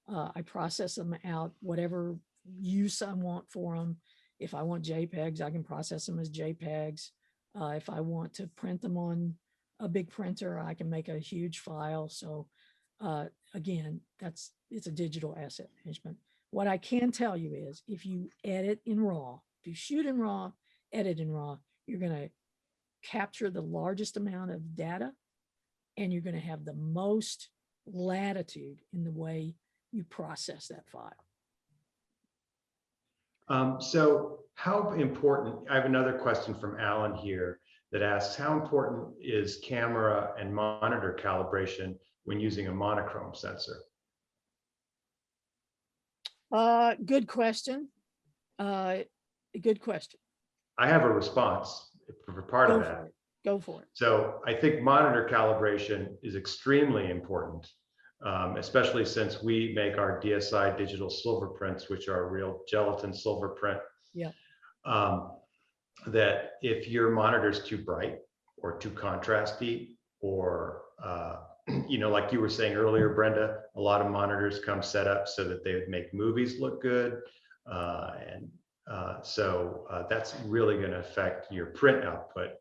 I process them out, whatever use I want for them. If I want JPEGs, I can process them as JPEGs. If I want to print them on a big printer, I can make a huge file. So again, it's a digital asset management. What I can tell you is if you edit in raw, if you shoot in raw, edit in raw, you're going to capture the largest amount of data, and you're going to have the most latitude in the way you process that file. So how important, I have another question from Alan here that asks, how important is camera and monitor calibration when using a monochrome sensor? Good question. Good question. I have a response for part of that. Go for it. So I think monitor calibration is extremely important, especially since we make our DSI digital silver prints, which are real gelatin silver print. Yeah. That if your monitor is too bright or too contrasty, or like you were saying earlier, Brenda, a lot of monitors come set up so that they would make movies look good, so that's really going to affect your print output.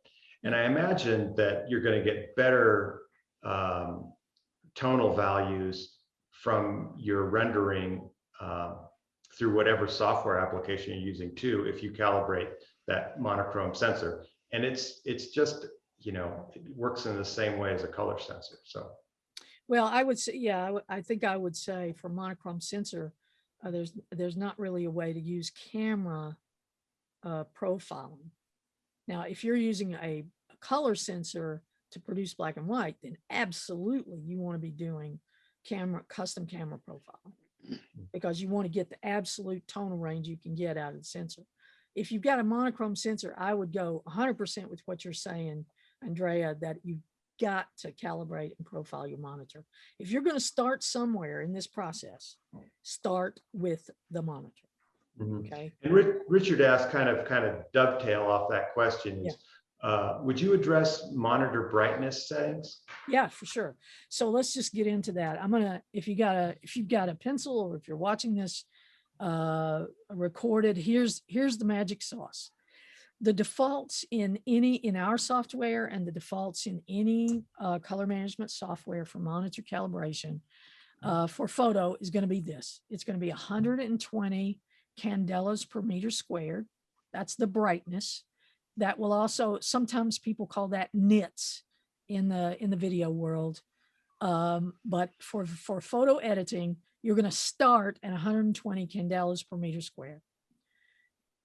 And I imagine that you're going to get better tonal values from your rendering through whatever software application you're using too, if you calibrate that monochrome sensor. And it's just it works in the same way as a color sensor. So, Well, I would say, yeah, I think I would say for monochrome sensor, there's not really a way to use camera profiling. Now, if you're using a color sensor to produce black and white, then absolutely you want to be doing custom camera profiling, because you want to get the absolute tonal range you can get out of the sensor. If you've got a monochrome sensor, I would go 100% with what you're saying, Andrea, that you've got to calibrate and profile your monitor. If you're going to start somewhere in this process, start with the monitor. Okay. And Richard asked, kind of dovetail off that question, is would you address monitor brightness settings? Yeah, for sure. So let's just get into that. I'm gonna, if you've got a pencil, or if you're watching this recorded, here's the magic sauce. The defaults in our software, and the defaults in any color management software for monitor calibration for photo is going to be this. It's going to be 120 candelas per meter squared. That's the brightness. That will also, sometimes people call that nits in the video world. But for photo editing, you're going to start at 120 candelas per meter squared.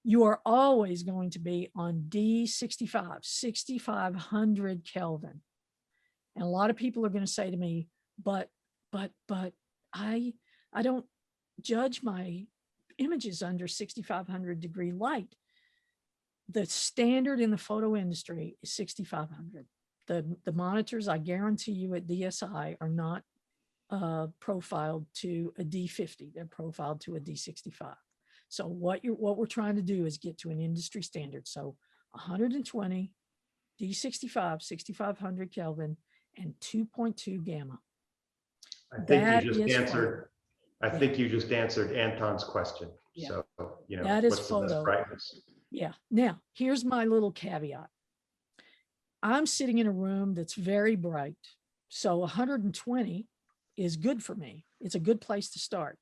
You are always going to be on D65, 6500 Kelvin. And a lot of people are going to say to me, but I don't judge my images under 6500 degree light. The standard in the photo industry is 6500. The monitors, I guarantee you, at DSI are not profiled to a D50. They're profiled to a D65. So what we're trying to do is get to an industry standard. So 120, D65, 6500 Kelvin, and 2.2 gamma. I think you just answered Anton's question. Yeah. So, that is what's the best photo brightness? Yeah. Now, here's my little caveat. I'm sitting in a room that's very bright. So 120 is good for me. It's a good place to start.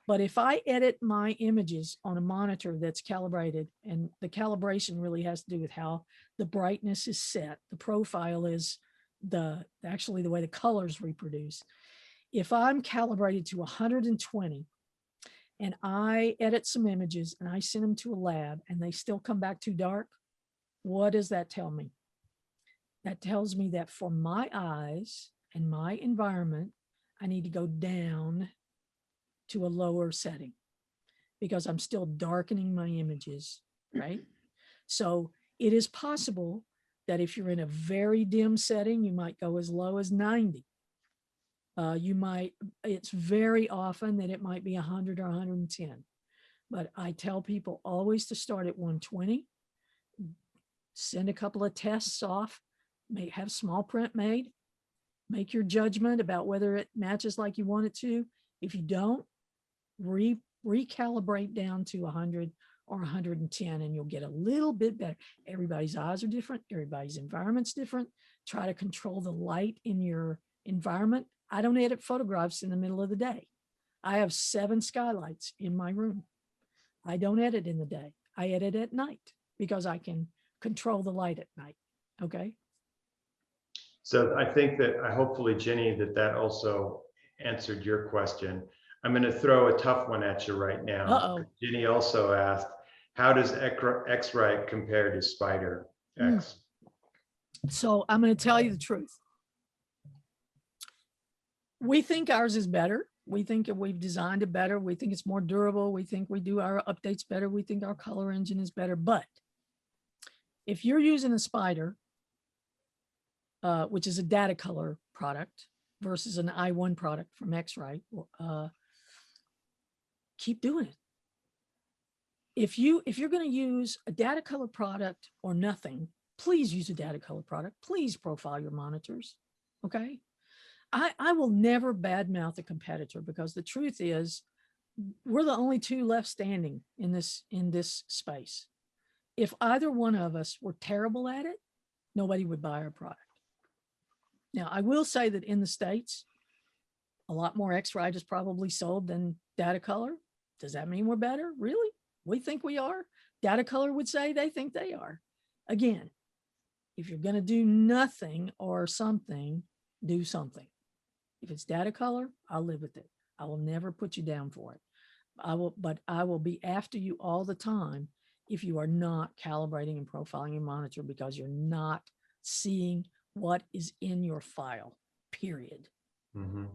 But if I edit my images on a monitor that's calibrated, and the calibration really has to do with how the brightness is set, the profile is actually the way the colors reproduce. If I'm calibrated to 120 and I edit some images and I send them to a lab and they still come back too dark, what does that tell me? That tells me that for my eyes and my environment, I need to go down to a lower setting, because I'm still darkening my images, right? So it is possible that if you're in a very dim setting, you might go as low as 90. It's very often that it might be 100 or 110. But I tell people always to start at 120, send a couple of tests off, have small print made, make your judgment about whether it matches like you want it to. If you don't, recalibrate down to 100 or 110, and you'll get a little bit better. Everybody's eyes are different. Everybody's environment's different. Try to control the light in your environment. I don't edit photographs in the middle of the day. I have 7 skylights in my room. I don't edit in the day. I edit at night because I can control the light at night. Okay. So I think that hopefully, Jenny, that also answered your question. I'm going to throw a tough one at you right now. Uh-oh. Jenny also asked, how does X-Rite compare to Spider X? So I'm going to tell you the truth. We think ours is better. We think we've designed it better. We think it's more durable. We think we do our updates better. We think our color engine is better. But if you're using a Spider, which is a data color product versus an I1 product from X-Rite, keep doing it. If you're going to use a data color product or nothing, please use a data color product. Please profile your monitors. Okay. I will never badmouth a competitor, because the truth is we're the only 2 left standing in this space. If either one of us were terrible at it, nobody would buy our product. Now, I will say that in the States, a lot more X-Rite is probably sold than data color. Does that mean we're better? Really? We think we are. Data color would say they think they are. Again, If you're going to do nothing or something, do something. If it's data color, I'll live with it. I will never put you down for it. But I will be after you all the time if you are not calibrating and profiling your monitor because you're not seeing what is in your file, period. Mm-hmm.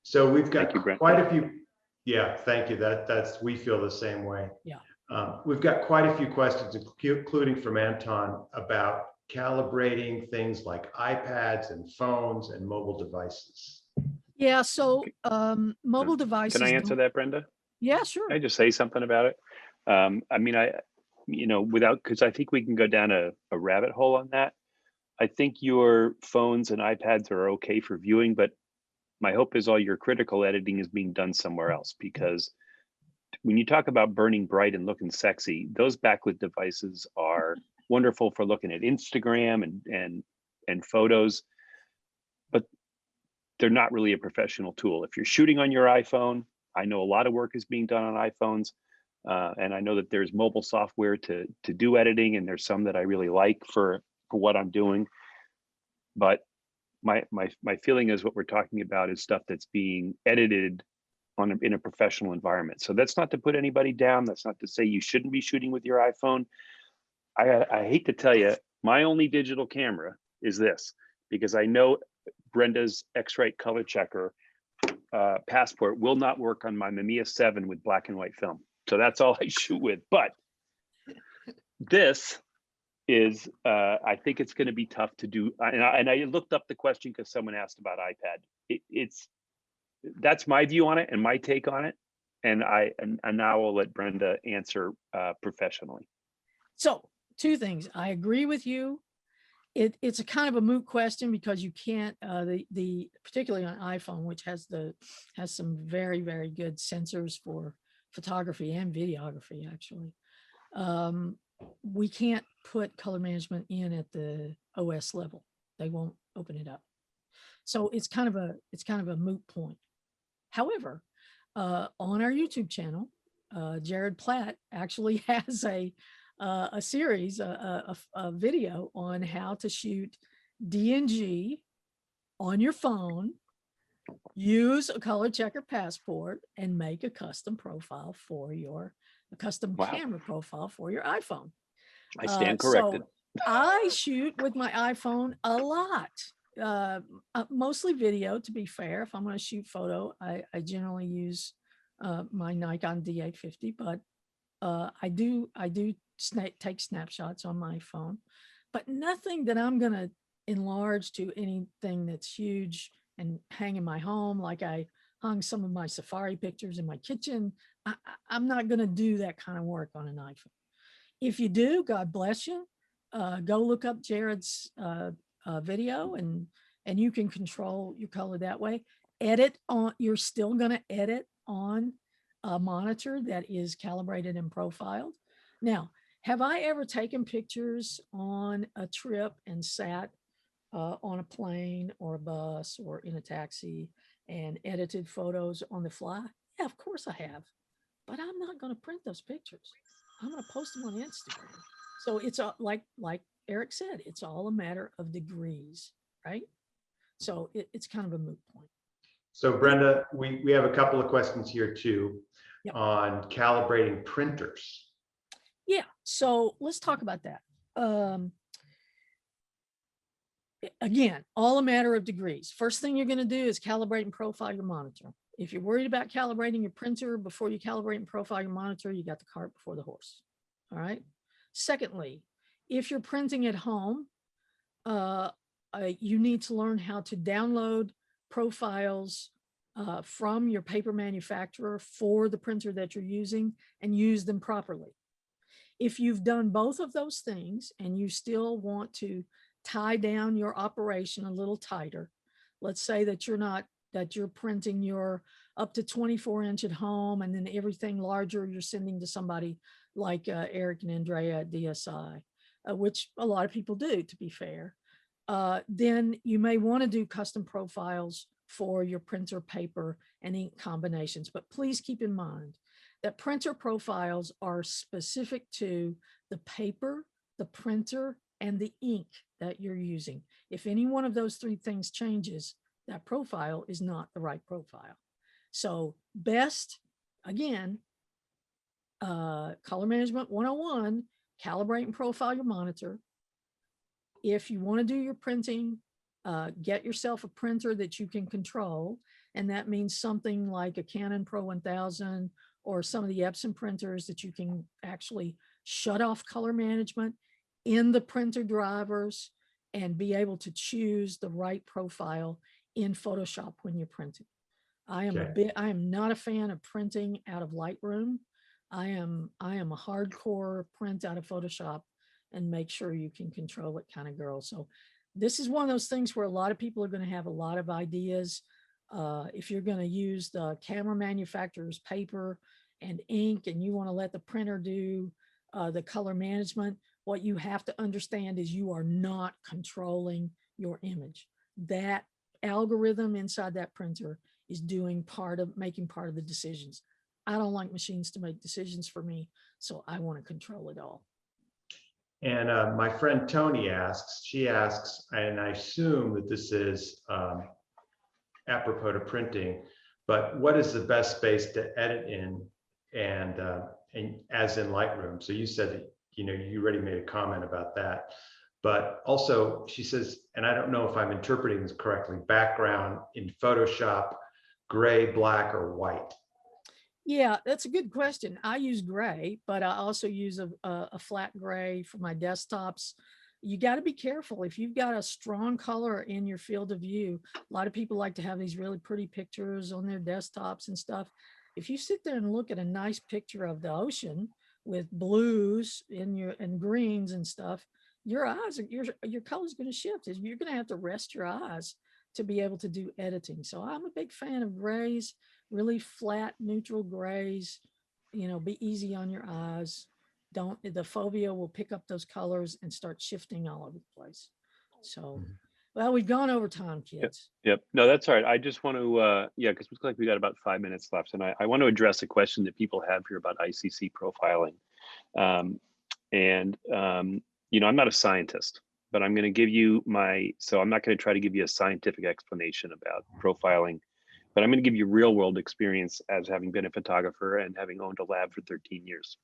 So we've got Thank you, quite a few. Yeah, thank you. We feel the same way. Yeah. We've got quite a few questions, including from Anton, about calibrating things like iPads and phones and mobile devices. Yeah. So mobile devices. Can I answer that, Brenda? Yeah, sure. Can I just say something about it? I mean, because I think we can go down a rabbit hole on that. I think your phones and iPads are okay for viewing, but my hope is all your critical editing is being done somewhere else, because when you talk about burning bright and looking sexy, those backlit devices are wonderful for looking at Instagram and photos, but they're not really a professional tool. If you're shooting on your iPhone, I know a lot of work is being done on iPhones, and I know that there's mobile software to do editing, and there's some that I really like for what I'm doing. But my feeling is what we're talking about is stuff that's being edited in a professional environment. So that's not to put anybody down. That's not to say you shouldn't be shooting with your iPhone. I hate to tell you, my only digital camera is this, because I know Brenda's XRite color checker passport will not work on my Mamiya 7 with black and white film. So that's all I shoot with. But this is, I think it's going to be tough to do. And I looked up the question because someone asked about iPad. That's my view on it and my take on it. And now I'll let Brenda answer professionally. So two things. I agree with you. It's a kind of a moot question because you can't, particularly on iPhone, which has some very, very good sensors for photography and videography, actually. We can't put color management in at the OS level. They won't open it up. So it's kind of a moot point. However, on our YouTube channel, Jared Platt actually has a series, a video on how to shoot DNG on your phone, use a color checker passport, and make a custom profile for a custom camera profile for your iPhone. I stand corrected. So I shoot with my iPhone a lot, mostly video, to be fair. If I'm going to shoot photo, I generally use my Nikon D850, but I do take snapshots on my phone, but nothing that I'm going to enlarge to anything that's huge and hang in my home. Like I hung some of my safari pictures in my kitchen. I'm not going to do that kind of work on an iPhone. If you do, God bless you. Go look up Jared's video and you can control your color that way. Edit on, you're still going to edit on a monitor that is calibrated and profiled. Now, have I ever taken pictures on a trip and sat on a plane or a bus or in a taxi and edited photos on the fly? Yeah, of course I have, but I'm not going to print those pictures. I'm going to post them on Instagram. So it's like Eric said, it's all a matter of degrees, right? So it's kind of a moot point. So Brenda, we have a couple of questions here too. Yep. On calibrating printers. Yeah, so let's talk about that. Again, all a matter of degrees. First thing you're going to do is calibrate and profile your monitor. If you're worried about calibrating your printer before you calibrate and profile your monitor, you got the cart before the horse. All right. Secondly, if you're printing at home, you need to learn how to download profiles from your paper manufacturer for the printer that you're using and use them properly. If you've done both of those things and you still want to tie down your operation a little tighter, let's say that you're printing your up to 24-inch at home and then everything larger you're sending to somebody like Eric and Andrea at DSI, which a lot of people do, to be fair, then you may want to do custom profiles for your printer paper and ink combinations. But please keep in mind that printer profiles are specific to the paper, the printer, and the ink that you're using. If any one of those three things changes, that profile is not the right profile. So best, again, color management 101, calibrate and profile your monitor. If you want to do your printing, get yourself a printer that you can control. And that means something like a Canon Pro 1000 or some of the Epson printers that you can actually shut off color management in the printer drivers and be able to choose the right profile in Photoshop when you're printing. I am not a fan of printing out of Lightroom. I am a hardcore print out of Photoshop and make sure you can control it kind of girl. So this is one of those things where a lot of people are going to have a lot of ideas. If you're going to use the camera manufacturer's paper and ink and you want to let the printer do the color management, what you have to understand is you are not controlling your image. That algorithm inside that printer is making part of the decisions. I don't like machines to make decisions for me, so I want to control it all. And my friend Tony she asks, and I assume that this is apropos to printing, but what is the best space to edit in and as in Lightroom? So you said that, you already made a comment about that, but also she says, and I don't know if I'm interpreting this correctly, background in Photoshop, gray, black, or white. Yeah, that's a good question. I use gray, but I also use a flat gray for my desktops. You got to be careful. If you've got a strong color in your field of view, a lot of people like to have these really pretty pictures on their desktops and stuff. If you sit there and look at a nice picture of the ocean with blues and greens and stuff, your color is going to shift. You're going to have to rest your eyes to be able to do editing. So I'm a big fan of grays, really flat, neutral grays, be easy on your eyes. The fovea will pick up those colors and start shifting all over the place. So, well, we've gone over time, kids. Yep. No, that's all right. I just want to, because it looks like we got about 5 minutes left. And I want to address a question that people have here about ICC profiling. I'm not a scientist, but I'm going to give you I'm not going to try to give you a scientific explanation about profiling, but I'm going to give you real world experience as having been a photographer and having owned a lab for 13 years.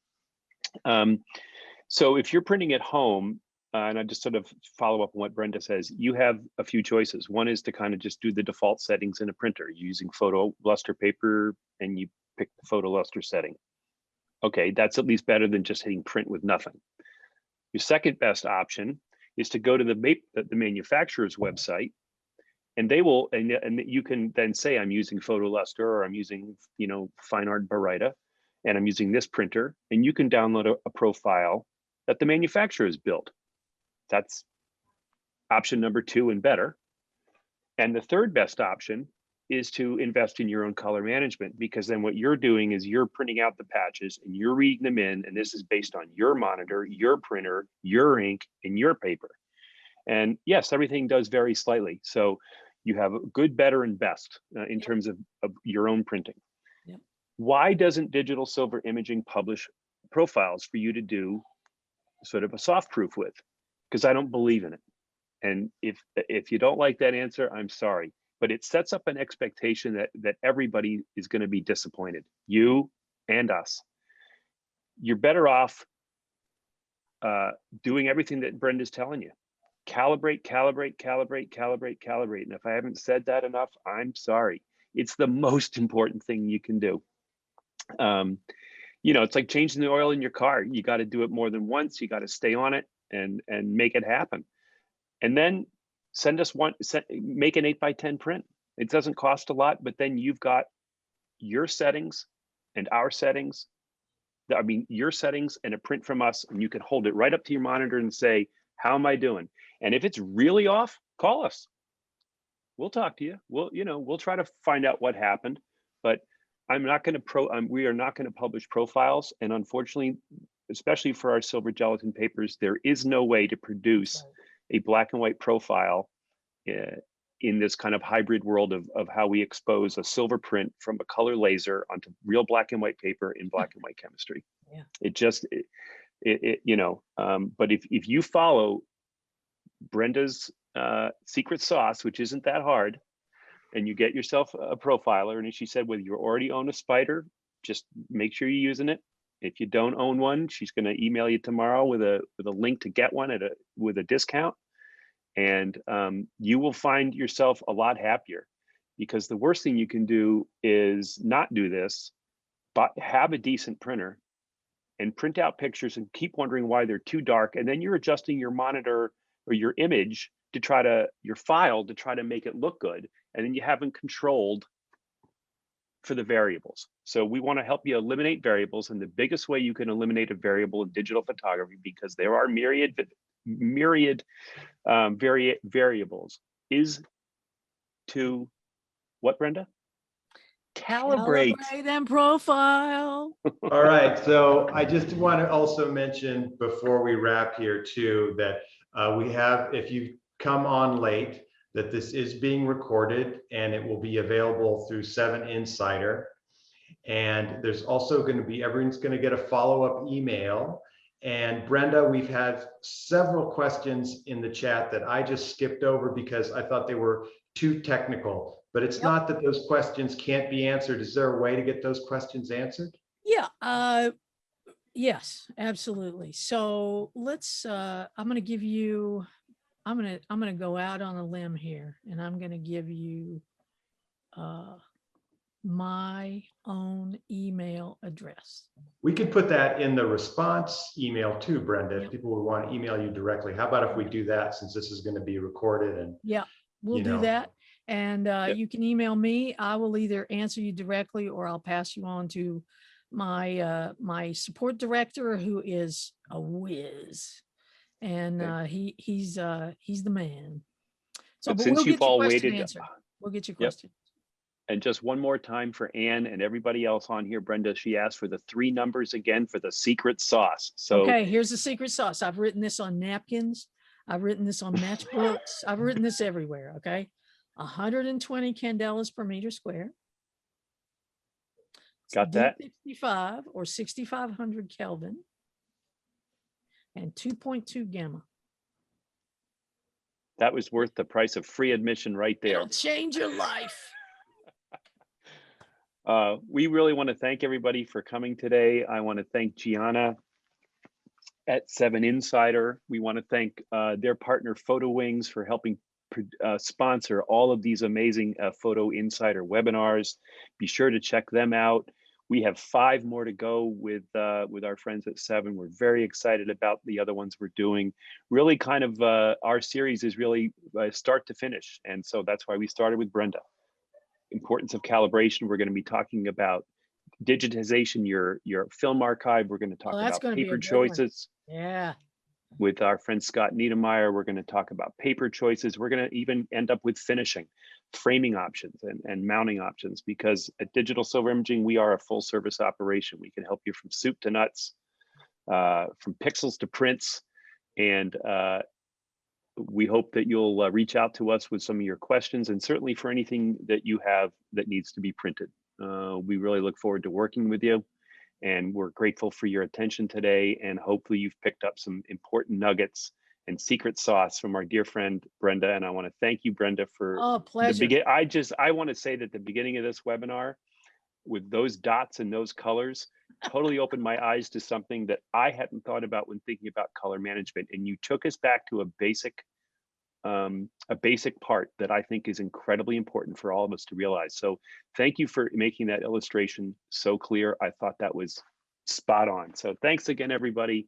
So if you're printing at home, and I just sort of follow up on what Brenda says, you have a few choices. One is to kind of just do the default settings in a printer using photo luster paper, and you pick the photo luster setting. Okay, that's at least better than just hitting print with nothing. Your second best option is to go to the manufacturer's website, and they will, and you can then say, I'm using photo luster, or I'm using, fine art Barita, and I'm using this printer, and you can download a profile that the manufacturer has built. That's option number 2 and better. And the third best option is to invest in your own color management, because then what you're doing is you're printing out the patches and you're reading them in, and this is based on your monitor, your printer, your ink, and your paper. And yes, everything does vary slightly. So you have good, better, and best in terms of your own printing. Yep. Why doesn't Digital Silver Imaging publish profiles for you to do sort of a soft proof with? Because I don't believe in it. And if you don't like that answer, I'm sorry, but it sets up an expectation that everybody is going to be disappointed, you and us. You're better off doing everything that Brenda's telling you. Calibrate, calibrate, calibrate, calibrate, calibrate. And if I haven't said that enough, I'm sorry. It's the most important thing you can do. It's like changing the oil in your car. You got to do it more than once. You got to stay on it and make it happen. And then make an 8x10 print. It doesn't cost a lot, but then you've got your settings and our settings. Your settings and a print from us, and you can hold it right up to your monitor and say, how am I doing? And if it's really off, call us. We'll talk to you. We'll try to find out what happened, but we are not going to publish profiles. And unfortunately, especially for our silver gelatin papers, there is no way to produce a black and white profile in this kind of hybrid world of how we expose a silver print from a color laser onto real black and white paper in black and white chemistry. Yeah. But if you follow Brenda's secret sauce, which isn't that hard, and you get yourself a profiler. And as she said, whether you already own a spider, just make sure you're using it. If you don't own one, she's going to email you tomorrow with a link to get one with a discount, and you will find yourself a lot happier, because the worst thing you can do is not do this, but have a decent printer and print out pictures and keep wondering why they're too dark, and then you're adjusting your monitor or your image to try to your file to try to make it look good, and then you haven't controlled for the variables. So we want to help you eliminate variables, and the biggest way you can eliminate a variable in digital photography, because there are myriad variables, is to what, Brenda? Calibrate and profile. All right, so I just want to also mention before we wrap here too, that we have, if you come on late, that this is being recorded and it will be available through VII Insider. And there's also going to be, everyone's going to get a follow-up email. And Brenda, we've had several questions in the chat that I just skipped over because I thought they were too technical, but it's not that those questions can't be answered. Is there a way to get those questions answered? Yeah, yes, absolutely. So let's, I'm going to give you, I'm going to go out on a limb here, and I'm going to give you my own email address. We could put that in the response email too, Brenda, if people would want to email you directly. How about if we do that, since this is going to be recorded? And yeah, we'll do that. And you can email me. I will either answer you directly, or I'll pass you on to my my support director, who is a whiz, and he's the man. So, but since we'll you've get your all question waited, answered. We'll get your question. And just one more time for Anne and everybody else on here, Brenda, she asked for the 3 numbers again for the secret sauce. So okay, here's the secret sauce. I've written this on napkins. I've written this on matchbooks. I've written this everywhere. Okay, 120 candelas per meter square. Got that? D65 or 6,500 Kelvin, and 2.2 gamma. That was worth the price of free admission right there. It'll change your life. We really want to thank everybody for coming today. I want to thank Gianna at VII Insider. We want to thank their partner Photo Wings for helping sponsor all of these amazing Photo Insider webinars. Be sure to check them out. We have 5 more to go with our friends at VII. We're very excited about the other ones we're doing. Really kind of our series is really start to finish. And so that's why we started with Brenda. Importance of calibration. We're going to be talking about digitization, your film archive. We're going to talk about paper choices. Yeah. With our friend Scott Niedermeyer, we're going to talk about paper choices. We're going to even end up with finishing, framing options, and mounting options, because at Digital Silver Imaging, we are a full service operation. We can help you from soup to nuts, from pixels to prints. And we hope that you'll reach out to us with some of your questions, and certainly for anything that you have that needs to be printed. We really look forward to working with you. And we're grateful for your attention today. And hopefully you've picked up some important nuggets and secret sauce from our dear friend, Brenda. And I want to thank you, Brenda, for pleasure. I want to say that the beginning of this webinar with those dots and those colors totally opened my eyes to something that I hadn't thought about when thinking about color management. And you took us back to a basic part that I think is incredibly important for all of us to realize. So thank you for making that illustration so clear. I thought that was spot on. So thanks again, everybody.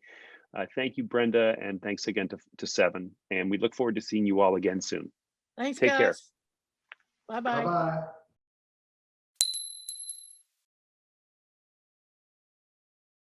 Thank you, Brenda, and thanks again to VII. And we look forward to seeing you all again soon. Thanks, Take guys. care. Bye-bye. Bye-bye.